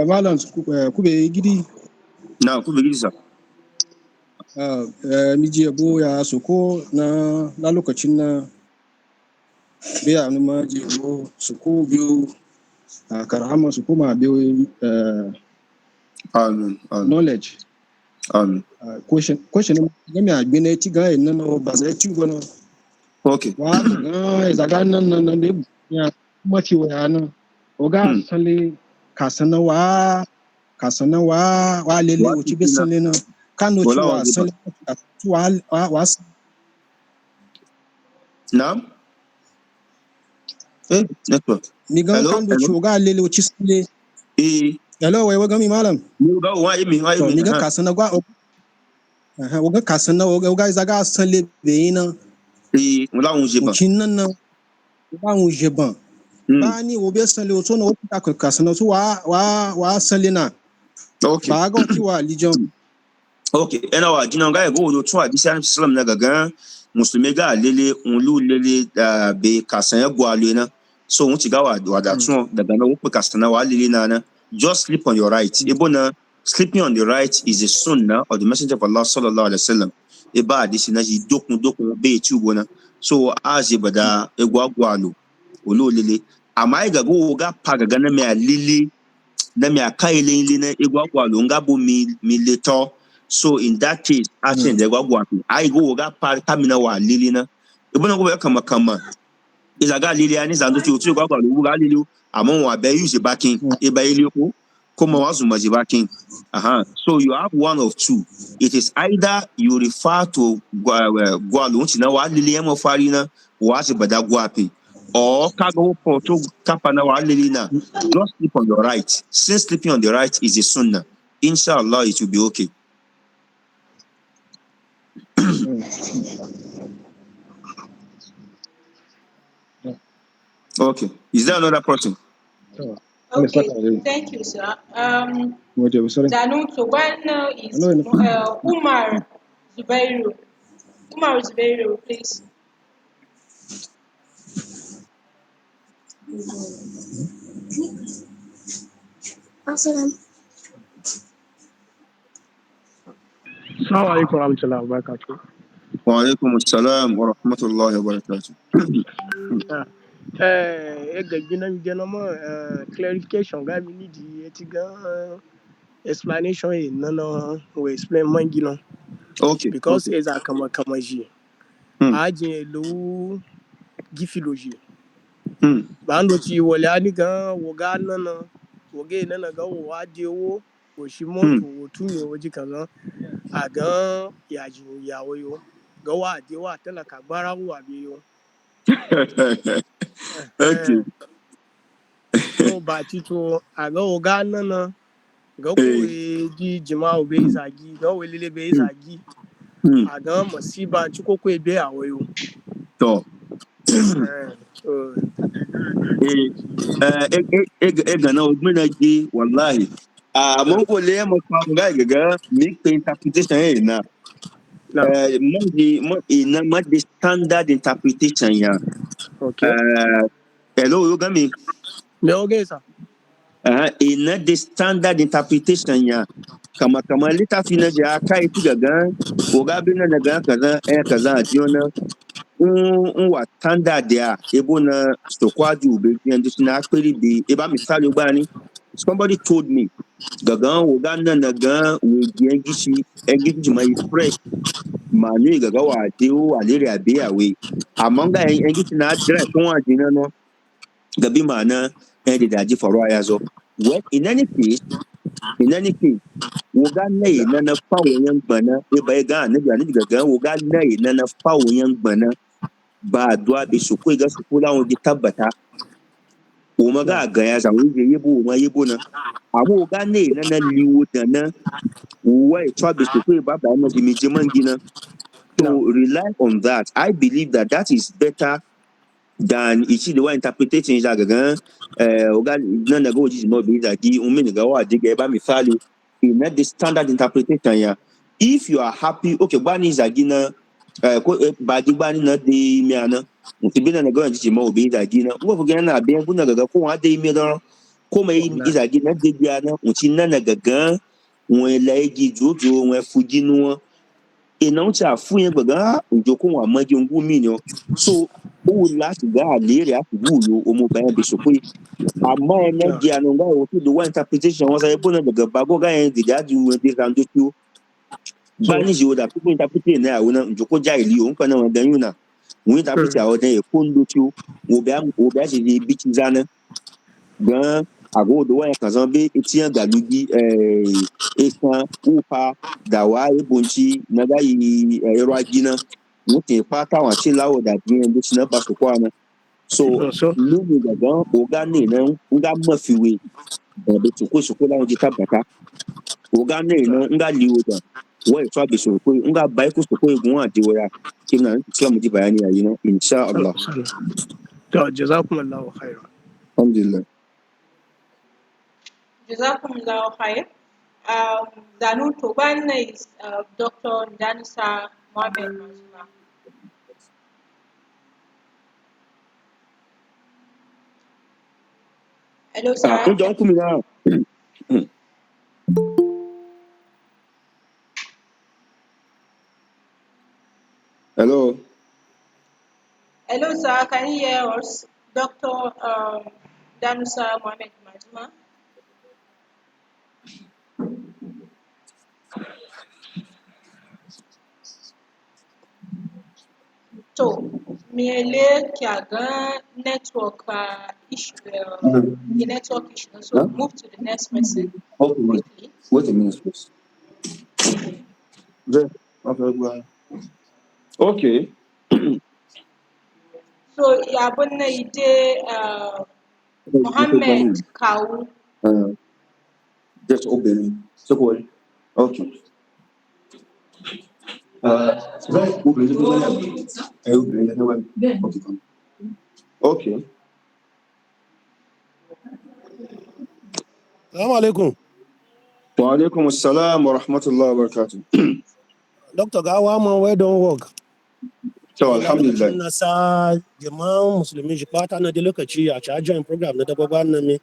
Malam kube gidi na ku bi sa miji yabo ya soko na lokacin na biya ni ma jibo soko biyu karama su kuma biyu amin amin knowledge amin question game a gbene ti ga yin na ba zai ci gona okay wa ga zaga nan ne ya kuma ci wa nan oga sale kasana wa lele wa o ci ti be na sale na kano ci wala wa wa ziba sale wa na network mi gan hello kando hello ci oga lele o ci sale hello wai wa mi malam ni ga wa imi to mi ga kasana gwa oga kasana oga zaga sale be yin wala un jiba cin nan ba mu jeban ba ni o be sale o so na o ta kasana so wa sale na okay ba ga ci wa lijon okay ena wa jina ga go do tun hadisi an sallam na gaga muslimi ga lele unlu lele be kasan ya gwalo na so un ci ga wa da tun daga na wo kasan wa lele na just sleep on your right ebona sleeping on the right is a sunnah of the messenger of Allah sallallahu alaihi wasallam e ba hadisi na ji dokun be ci ubona so aje bada egwagwalo olo lele amma ga go ga paga ga na me lele na me akaile ile na egwagwalo nga bo mi leto so in that case action da egwagwalo ai go ga pa kamina wa lele na ibona go kama iza ga lele ani zando ti o tu egwagwalo ga lele amma wa be use backing e ba ile ko kuma wa zuma ji backing so you have one of two. It is either you refer to gwalo na wa lele mo fari na wa se bada gwapi or kago to kapana wa lele na just sleep on your right. Since sleeping on the right is a sunnah, inshallah it will be okay. Okay. Is there another person? Okay, thank you, sir. Danu Tobane is Umar Zubairu. Umar Zubairu, please. Assalamu alaikum warahmatullahi wabarakatuh. Wa alaikum assalam wa rahmatullahi wa barakatuh. Clarification ga mi need eti gan explanation e nana we explain mangino. Okay. Because Okay. is a kama ji. Aje lo gifiloji. Bando ci wala ni gan woga nana woge nana ga wo aje wo wo shi moto wo tunye woji kaza a gan yaji yawo yo ga wa de wa talaka gbara wa biyo Okay. so ba tito a ga oga nana ga ko ji jima'u bai zagi ga walile bai zagi a ga masiba ci ko bai a wayo To gana ogmina gi wallahi mon ko le mo fa ga mi pe interpretation na mo ina ma the standard interpretation ya okay hello you got me me oge sa ina the standard interpretation ya kama littafi na ja kai ti gaga ko ga bin na ga kaza a jiona wa standard ya ebo na stokwaju be and na akperi be eba misali gbani somebody told me gaga wo ga na ga we gishi mai fresh ma ni gaga wa de o aleri abe awe among engishi na dry ko wa jina no gabi ma na e de daji foro ayazo well in any case wo ga na pawo yan gbana e ba ga na gaga wo ga na pawo yan gbana ba duwa be su ko ga su kula won di tabbata o maga ga ya za wuje yebo ma yebo na amu ga na liwo da na wo e twa be su ko ba ba na di meje mangina to rely on that. I believe that is better than ichi the one interpretation is gaga o ga na go ji mo be da gi o me ga wa di ga ba mi fali in the standard interpretation ya if you are happy okay gbani zagina ko ba di gbani na de mi ana nti bi na ga ji mo be zagi na ngo fuga na be bu na ga ko wa de mi do ko mai zagi na de bia na nti na gaga won la igi jojo won fuji nu e na nti afu yen gbaga njo ko wa ma ji ngu mi ni so o last ga le re afu yo o mo ba be so pe amma na ji anu ga o to the one interpretation was a bu na daga ba go ga yen di da ju we di ran do tu bani ji o da people interpret na o na njo ko ja ili o nkan na wa dan yu na we interpret a o dan e ko ndo tu o bia ji di bi ti zana gan ago do wa kan zan be etian galugi esan upa dawa ebonchi na ga yi ero agina mo te pa ta wa ti lawo da bi en do ti na ba so kwa na so lu mi ga gan o ga ni na nga ma fi we da be to ko so ko lawo di tabata o ga ni na nga liwo da wa e so be so ko nga ba ko so ko egun adi wa ya kina islam di bayani ya insha Allah to jazakumullahu khairan alhamdulillah Jazakumullahu khair. Zanun Tobanna is Dr. Ndanisa Mohammed Mazuma. Hello, sir. Hello. Hello, sir. Can you hear us? Dr. Ndanisa Mohammed Mazuma. So, merely Kiaga network issue, the network issue. So, move to the next person quickly. Wait a minute, please. Okay. So, Yabona ide Mohammed Kau. Just open. So cool. Okay. Okay. Assalamu alaikum. Wa alaikum assalam wa rahmatullahi wa barakatuh. Dr. Gawa man we don't work. So alhamdulillah. Na sa jama'an musulmi shi fata na da lokaci a join program na dababa na me.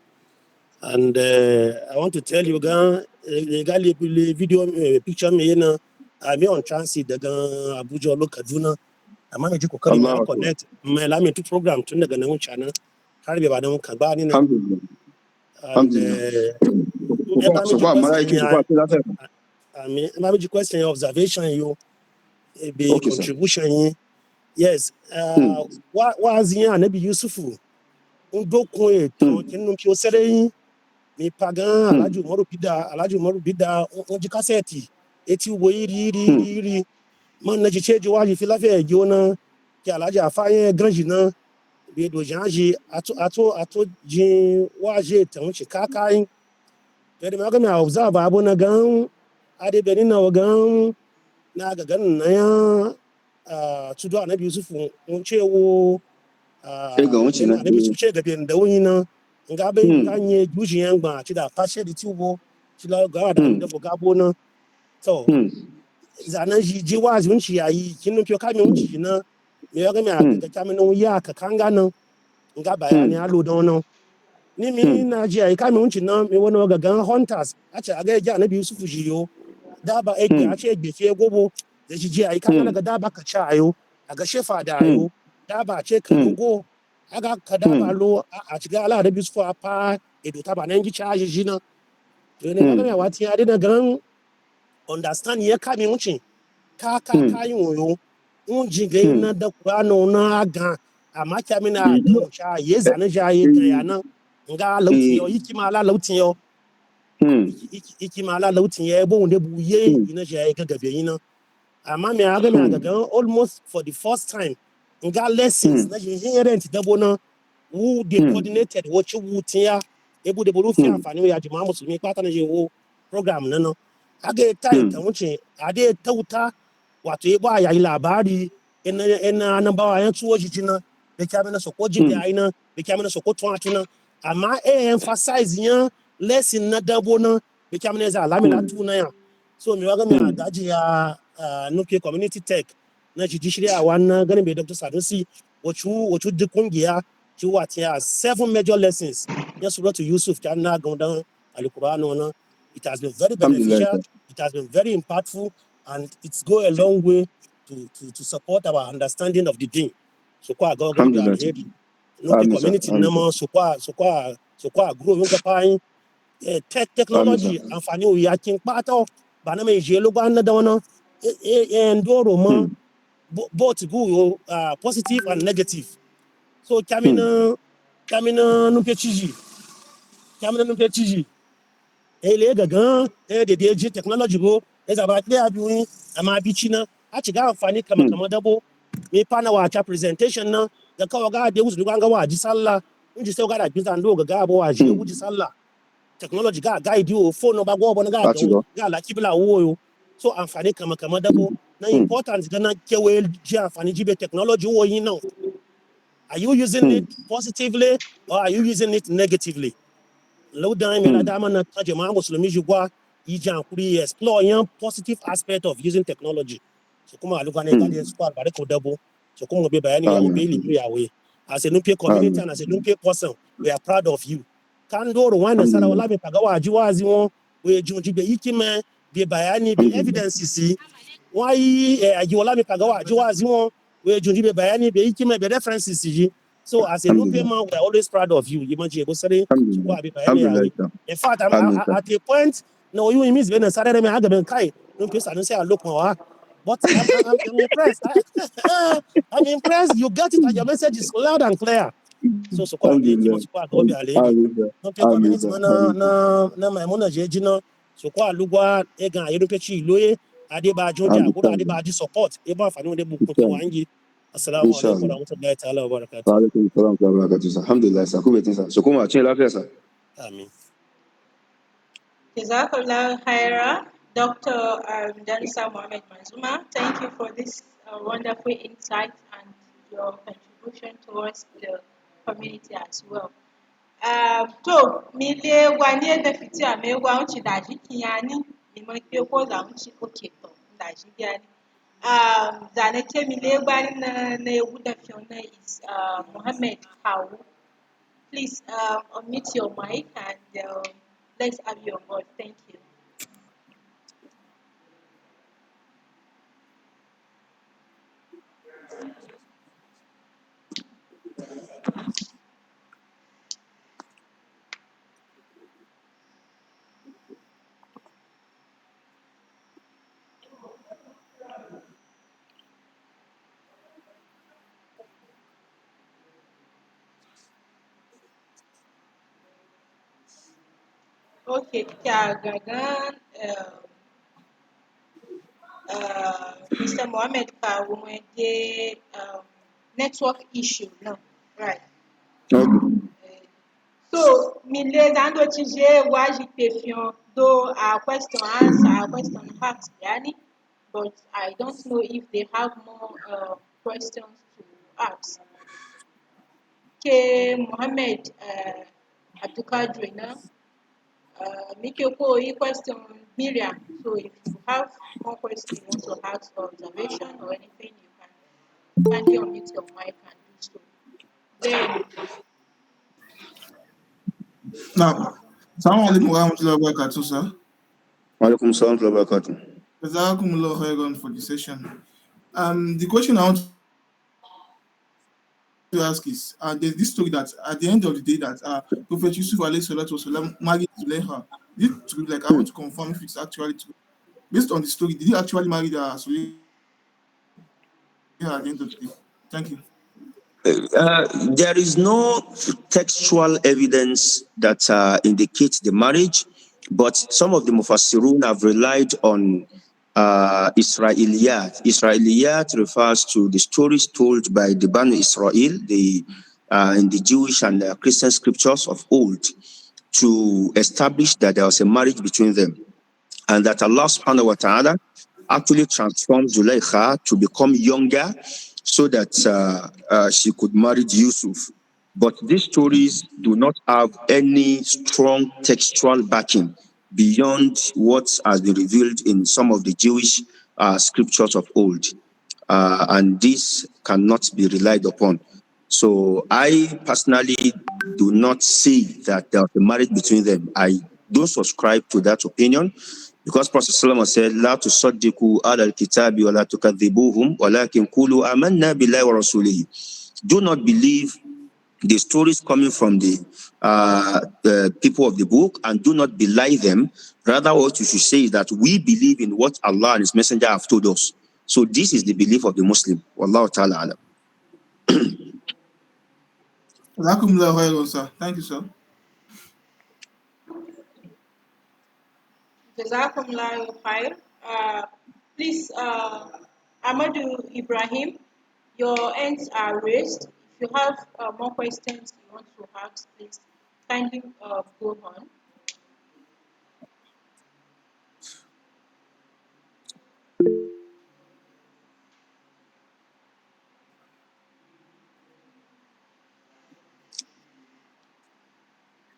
And I want to tell you gan le video picture me yana me on transit daga Abuja lo Kaduna. Amma me ji kokari na connect me la me to program tun daga nan channel har be ba nan ka ba ni na. Alhamdulillah. And question observation you be contribution yes was yin Anabi Yusufu ndokun eto kinu ki o sere yin ni pagan Alhaji Umaru Bida on ji cassette eti wo iri man na ce ji waji Lafiagi na ki alaji afaye granji na be do janji ato jin waje ta wuce kakayin da ma ga mi observe abu na gan ade beni na gan na ga gan na ya tudu Annabi Yusuf mun ce wo ga wuce yana na Annabi Yusuf ce ga ben da wuni na nga be nga nye juji yan gba ci da pashe di tubo ci la ga da da gabo na to zanan ji wazi unci yayi kin fiyo kame unci na me ya ga me ga kame no ya ka kanga nan nga bayani alo don no ni mi na ji yayi kame unci na me wono ga gan hunters a ce aga ja Annabi Yusuf jiyo da ba egbe a ce egbe fe gobo da ji yayi kanga daga da ba ka ci ayo aga shefa da ayo da ba ce ka go aga ka da ba lo a ci ga ala Annabi Yusuf a pa edo ta ba nan gi charge ji na to ne ga me wati ya da gan understand ya kame unci ka yin oyo un jige na da kurano na aga amma kyami na ga mu sha ye zane ja ye ga yana nga lautin yo yiki mala lautin yo iki mala lautin ye bo unde bu ye ina ja ye ga gabe ina amma me aga me aga almost for the first time nga lessons na je inherent da bona who they coordinated what you would ya ebu de bolu fi amfani ya jama'a musulmi kwata na je wo program na no aga ta ita wuce ade tauta wato ya ba yayi labari ina nan bawa yan tuwo jijina da kya mana soko jin da aina da kya mana soko tuwa tina amma emphasize yan lesson na dabo na da kya mana za alamila tuna ya so mi waga mi agaji ya nuke community tech na judiciary a wannan ganin bai Dr. Sanusi wacu duk kungiya ci wata ya 7 major lessons ya Suratu Yusuf ta na gaudan alkur'ano na it has been very beneficial, it has been very impactful, and it's go a long way to support our understanding of the deen. So kwa go gonna be already. No community nama so kwa grow yung kapain technology amfani o yakin pato ba na me jelo ba na da wana ndoro ma both go positive and negative. So kamina numpe chiji ele gagan de ji technology go eza ba clear bi ama bi china a ci ga amfani kama dabo me pana wa cha presentation na da kawa ga de uzu ga wa ji sallah inji sai ga da bizan do ga bo wa je uji sallah technology ga guide you phone ba go bo na ga la kibla wo so amfani kama dabo na important ga na kewe ji amfani jibe technology wo yin now are you using it positively or are you using it negatively? Laudan mai dama na ta jama'a musulmi jigwa yi jankuri explore yan positive aspect of using technology so kuma aluga ne ga su kwar bare ko dabo so kuma be bayani ya obe ilimi ya we as a Nupe community and as a Nupe person we are proud of you kan doro wanda sala wala be paga waji wazi won we junji be yikime be bayani be evidences why aji wala be paga waji wazi won we junji be bayani be yikime be references ji so as a Nupe man we are always proud of you yimanji ebo sare so kwa be bayani ya we in fact I'm at a point no you miss be na sare me aga ben kai Nupe Sanusi a look more but I'm impressed I'm impressed you get it and your message is loud and clear so kwa be kimo so kwa go be already Nupe community na maimuna je jina so kwa lugwa ega Nupe chi loye ade ba jonja aguro ade ba di support e ba fani won de bu ko ke wangi assalamu alaikum wa rahmatullahi ta'ala wa barakatuh wa alaikum salam wa barakatuh alhamdulillah sa ku betin sa so kuma ce lafiya sa amin Jazakallah khaira, Dr. Dansa Mohammed Manzuma. Thank you for this wonderful insight and your contribution towards the community as well. To, mile wanye da fiti a mai gwanci da shi kiyani, liman ke ko za mu ci oke to, da shi kiyani. Zane ce mile gwani na yau da fiona is Mohammed Kawu. Please unmute your mic and let's have your voice. Thank you. Okay, kya gagan Mr. Mohammed Kawu the network issue no right. So mile dando tije waji pefion though our question asked yani, but I don't know if they have more questions to ask. Ke Mohammed Abdulkadir na make your question Miriam. So if you have more questions you want to ask or observation or anything, you can kindly unmute your mic and do so. Then Now, Assalamu alaikum wa rahmatullahi wa barakatuh, sir. Alaikum salam wa barakatuh. Jazakumullahu khairan for the session. The question I want to ask is, there's this story that at the end of the day that Prophet Yusuf alayhi salatu wasalam married Zuleha. Is it true? Like, I want to confirm if it's actually true. Based on the story, did he actually marry the Zuleha at the end of the day? Thank you. There is no textual evidence that indicates the marriage, but some of the Mufassirun have relied on Israeliyat. Israeliyat refers to the stories told by the Banu Israel, in the Jewish and Christian scriptures of old, to establish that there was a marriage between them, and that Allah subhanahu wa ta'ala actually transformed Zulaykha to become younger so that she could marry Yusuf. But these stories do not have any strong textual backing beyond what has been revealed in some of the Jewish scriptures of old. And this cannot be relied upon. So I personally do not see that there was a marriage between them. I don't subscribe to that opinion, because Prophet ﷺ said, "La tusaddiqu ala al-kitabi wa la tukadhibuhum, walakin qulu amanna billahi wa rasulihi." Do not believe the stories coming from the people of the book, and do not belie them. Rather, what you should say is that we believe in what Allah and His Messenger have told us. So this is the belief of the Muslim. Wallahu ta'ala alam. Jazakumullahu khairan, sir. Thank you, sir. Jazakumullahu khair. Please, Amadou Ibrahim, your hands are raised. If you have more questions you want to ask, please kindly go on.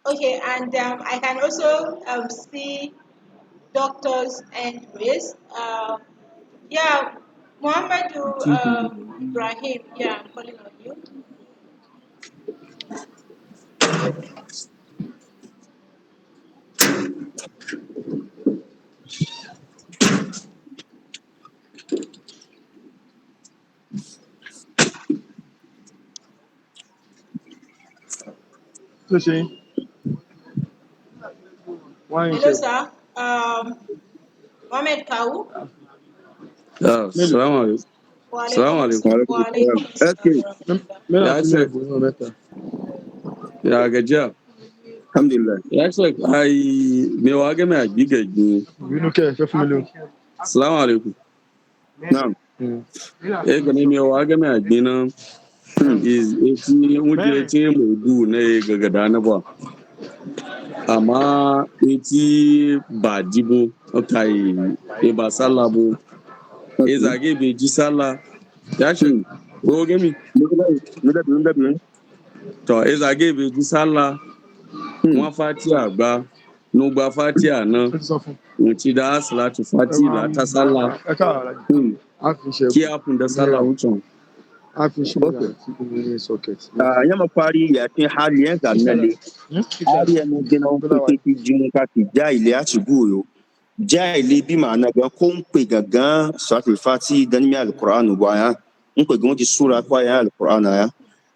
Okay, and I can also see doctors and raised. Yeah, Muhammadu Ibrahim. Yeah, I'm calling on you. Hello, sir. Mohammed Kau. Assalamu alaikum. Assalamu alaikum. Wa alaikum assalam. Ya gajiya. Alhamdulillah. Ya ce ai me waga me agiga gi. Assalamu alaikum. Naam. Gane me waga me agina is eti wuje ti mo du na gagada na ba. Amma eti ba dibo okai e ba salabo. Zage be ji sallah. Ya ce waga mi to ezage be ji sallah wọn fatia gba no gba fatia na nti da salatu fati la ta sallah ki apun da sallah wucin Yama fari ya tin haliyan ganale. Haliyan no gina ko ti jimu ka ti jaile a ci goyo. Jaile bi ma'ana ga ko pe gaga salatul fati dan mi al-Qur'an baya. Ko gon di sura kwa ya al-Qur'an ya.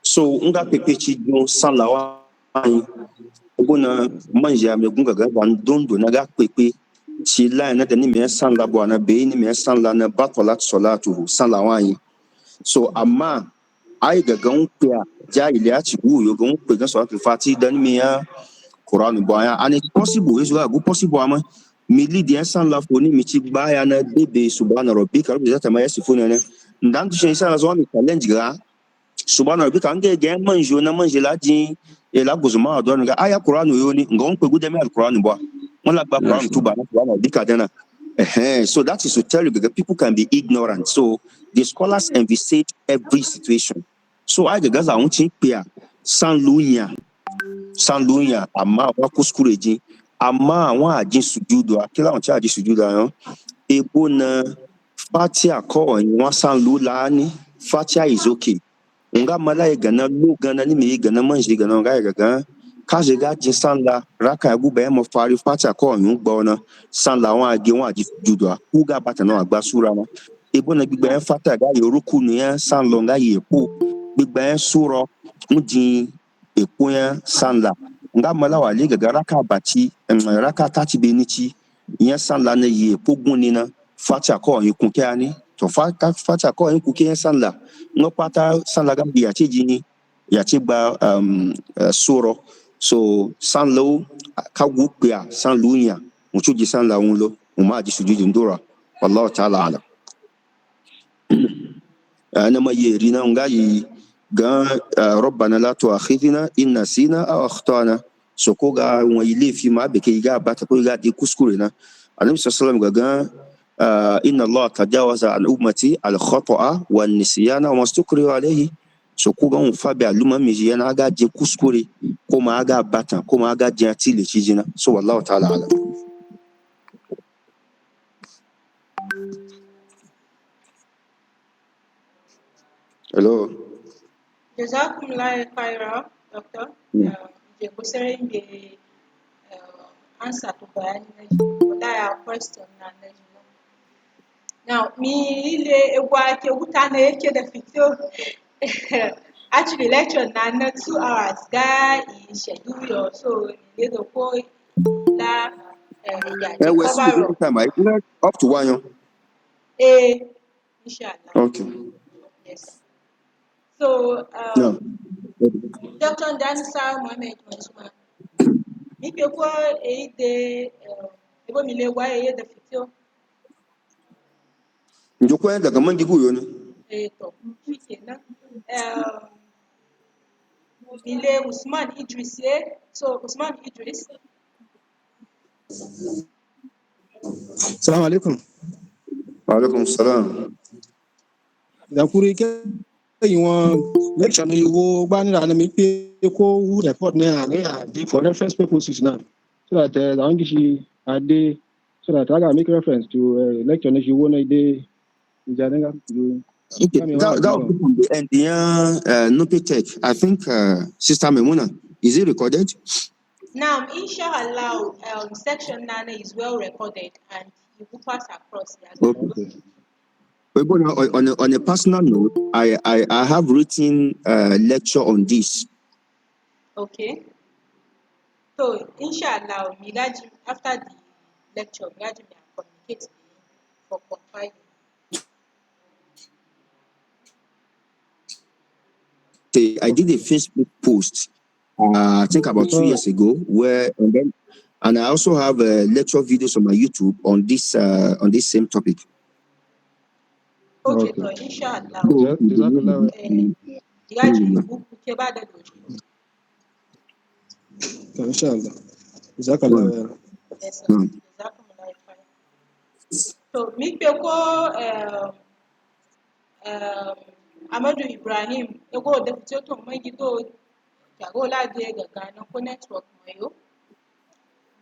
So nga pepe ci don salawa gona manja me gunga ga ban dondo na ga pepe ci la na da ni me san la bo na be ni me san la na batolat salatu salawa yi. So amma ai ga gan kuya jahili ya ci guyo gan kuya ga salatul fati dan me ya Quran baya, and it's possible is go possible ama mi lidi san la foni mi ci baya na bebe subhana rabbika rabbil izzati amma yasifuna ne ndan tu shin san zo mi challenge ga subhana rabbika nge ge manjo na manje la din e la gozuma do nga aya qur'an yo ni ngon pe gude mi al qur'an bo on la ba qur'an tu ba na subhana rabbika dana so that is to tell you that people can be ignorant. So the scholars envisage every situation. So I guess I want to pia san lunya ama wa kuskureji ama wa ajin sujudu akila on cha ajin sujudu an ebo na fatia ko wa san lula ni fatia is okay nga mala e gana lu gana ni me gana manje gana nga ga ka je ga jin san la raka gu be mo fari fatia ko yun gbo na san la wa age wa ajin sujudu ku ga bata na agba sura na ebo na gbigba fatia ga yoruku ni san lo nga yepo gbigba sura mujin epo ya san la nga mala wa le ga raka bati raka tati benichi yan san la na yepo gun ni na fatia ko yun kun ke ani to fatia ko yun kun ke san la no pata san la ga bi ati jini ya ti gba suro so san lo ka gu pia san lunya mutu ji san la un lo mu ma ji sujudu ndora wallahu ta'ala ala ana ma yeri na nga yi ga rabbana la tu'akhidhna in nasina aw akhtana so ko ga won ile fi ma be ke ga bata ko ga di kuskure na annabi sallallahu alaihi wasallam ga inna allah tajawaza an ummati al khata'a wan nisyana wa mastukri alayhi so ko ga won fa be aluma mi yana ga je kuskure ko ma ga bata ko ma ga je atile chijina so wallahu ta'ala ala hello Jazakumullah khairan, Doctor. Je kusere mbe answer to bayani na ji. That question na ji. Now, me ile egwa ke wuta na yake da fito. Actually, lecture na 2 hours ga schedule so ile go ko la ya je we see cover the time up to one inshallah. okay Yes. So, no Dr. Danisa Mohammed Mansuma, mi pe ko eyi de ebo mi le wa eyi da fito. njoko daga mangi guyo ne To shikenan. Ile Usman Idris so Usman Idris. Assalamu alaikum. wa alaikum salam Da kuri ke yon lecture ni wo ba ni na mi pe ko wu report ni a dey for reference purposes now. So that the English ade so that I can make reference to lecture ni wo na dey Ijanenga. okay that will be on the end no tech I think sister Memuna is it recorded Now, inshallah, section 9 is well recorded and you will pass across the okay but on a personal note I have written a lecture on this Okay. So, inshallah, after the lecture, we communicate for compiling. I did a Facebook post I think about 2 years ago and I also have lecture videos on my YouTube on this same topic. Okay. So inshallah. Inshallah. Jazakallah. Yes, so mi pe ko Amadu Ibrahim ego da fito to mai gido jago la de ga na ko network mayo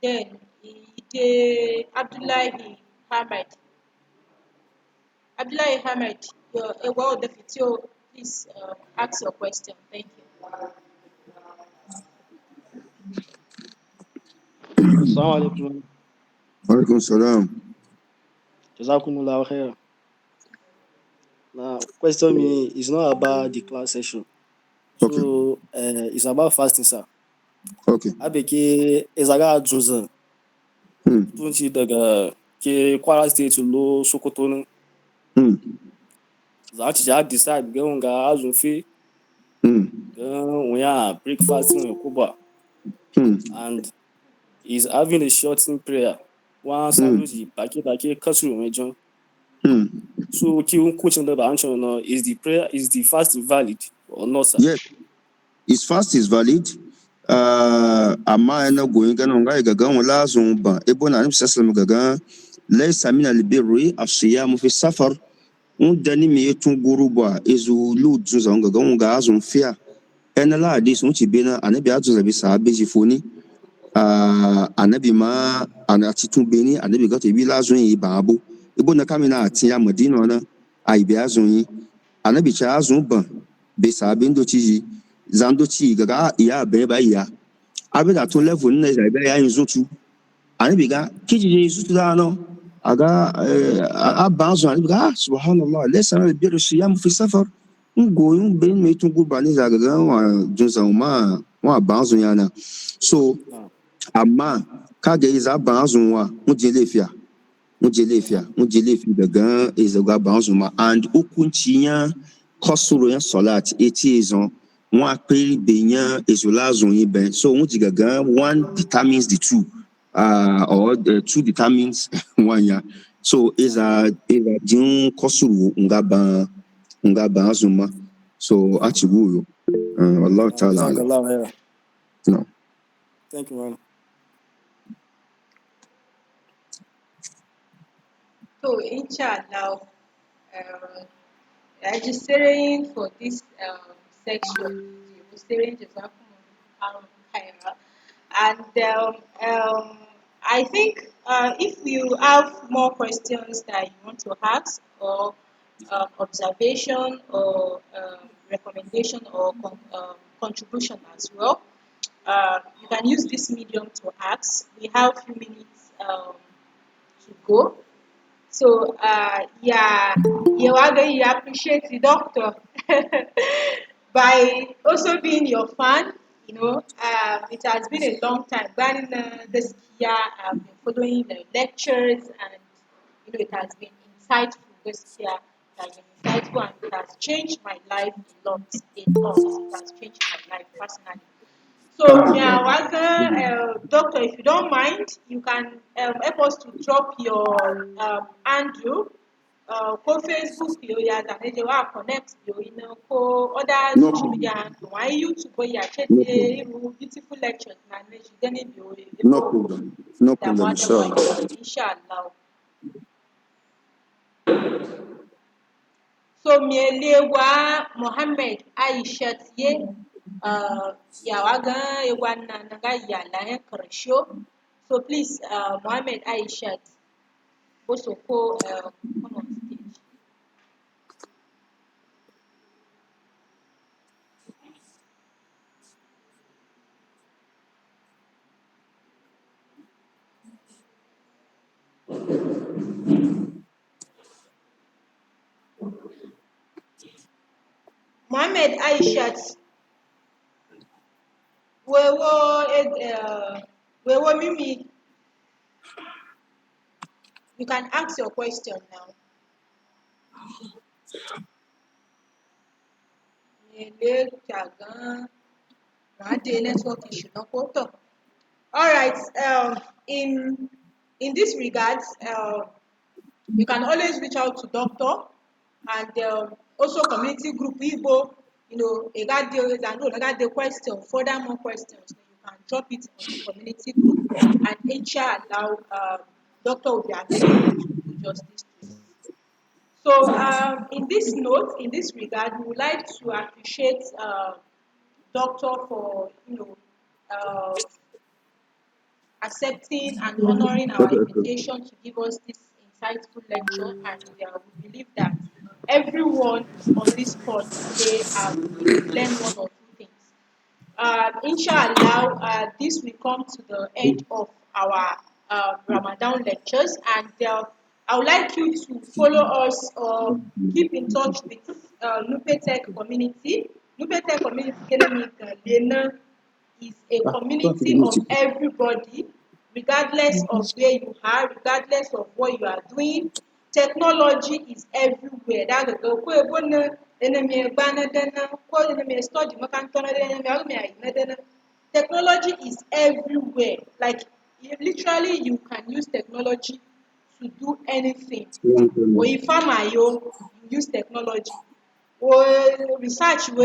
then ide Abdullahi Hamid your ego da fito please ask your question. Thank you. Assalamu alaikum. Wa alaikum salam. Jazakumullah khair. Now, question me is not about the class session. So, it's about fasting, sir. Okay. Abeke ezaga junzan. Tunci daga ke Kwara State lo Sokoto nan. Za ci ja decide ga wanga azun fi. Ga wanya breakfast in Kuba. And he's having a shortened prayer. One Sanusi Lafiagi classroom. So question the is the fast valid or not, sir? Yes, his fast is valid. Amma yana goyin ganin ga gagan wala zun ba ebo na nabi sallallahu gagan laysa min albirri as-siyam fi safar dani me tun guru ba ezu lu zun gagan ga azun fiya ena la hadis mun ci bena anabi azu zabi sahabe jifoni anabi ma anati tun beni anabi ga te bi la zun yi babu ebo na kamina atiya madina na ai bi azun yi anabi cha azun ban be sahabe ndo ci zando ci gaga iya be ba iya abe da to level na za be ya inzutu ani biga kiji inzutu da no aga abanzo ani biga subhanallah laysa na bir siyam fi safar ngoyun ben me tun gurbani za gaga wa junza wa abanzo yana so amma kaga iza abanzo wa mujelefiya daga izaga abanzo ma and hukunci kosuro ya salat etiezon one pay benya isolazon ben so one determines the two or the two determines one ya so is a din kosuro ngaba azuma so achibuyo Allah ta'ala no. Thank you, man. So inshallah, registering for this section, registering and I think if you have more questions that you want to ask or observation or recommendation or contribution as well, you can use this medium to ask. We have a few minutes to go. So, you appreciate the doctor by also being your fan. It has been a long time. But this year, I've been following the lectures, and it has been insightful this year. It has been insightful, and it has changed my life a lot. It has changed my life personally. So, doctor, if you don't mind, you can help us to drop your handle. Ko Facebook yo ya zaneje wa connect yo ko other No social media problem. handle wa YouTube ya No chete problem. beautiful lectures na neji gani yo No ebo problem. No da problem, wada wa inshallah. inshallah. So mielewa Mohammed Aishat ye ya waga ya wannan naga ya la karsho. So please Mohammed Aishat also come on stage. Mohammed Aishat, wewo Mimi, you can ask your question now. Network issue. All right. In this regards, you can always reach out to doctor and also community group Igbo. You got the question, further more questions. You can drop it on the community group, and inshallah, doctor will be available to do justice to it. So, in this regard, we would like to appreciate doctor for uh, accepting and honoring our invitation to give us this insightful lecture, and we believe that everyone on this call today have learned one or two things. Inshallah, this will come to the end of our Ramadan lectures, and I would like you to follow us or keep in touch with Nupe Tech community. Nupe Tech community is a community of everybody, regardless of where you are, regardless of what you are doing. Technology is everywhere. Technology is everywhere. Like literally you can use technology to do anything. Or if you use technology. Or research you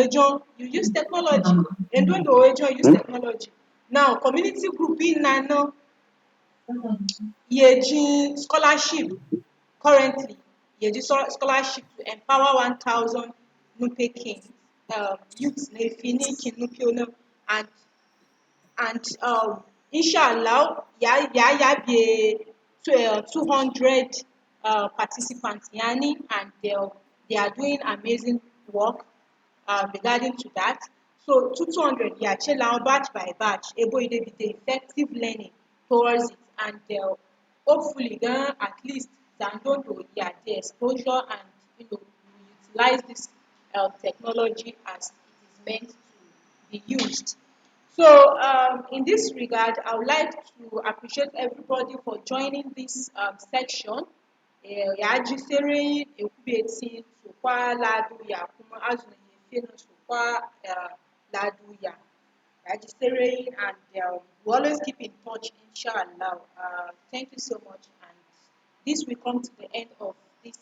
use technology. And when you use technology. Now community group in nano scholarship currently scholarship to empower 1,000 Nupe Kings, youths na Efini King Nupe Ono, and inshallah ya be 200 participants yani, and they are doing amazing work regarding to that. So 200 yeah chela batch by batch able to be the effective learning towards it, and hopefully then at least Zandondo yeah the exposure, and utilize this technology as it is meant to be used. So, in this regard, I would like to appreciate everybody for joining this section. Yajisere ekubeti sokwa ladu ya kuma azuna yefena sokwa ladu ya. Yajisere, and we always keep in touch, inshallah. Thank you so much, and this will come to the end of this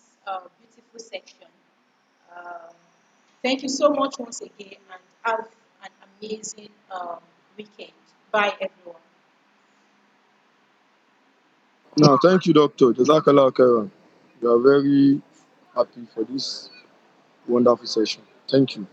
beautiful section. Um, Thank you so much once again, and have an amazing weekend. Bye, everyone. No, thank you, Doctor. Jazakallah khairan. We are very happy for this wonderful session. Thank you.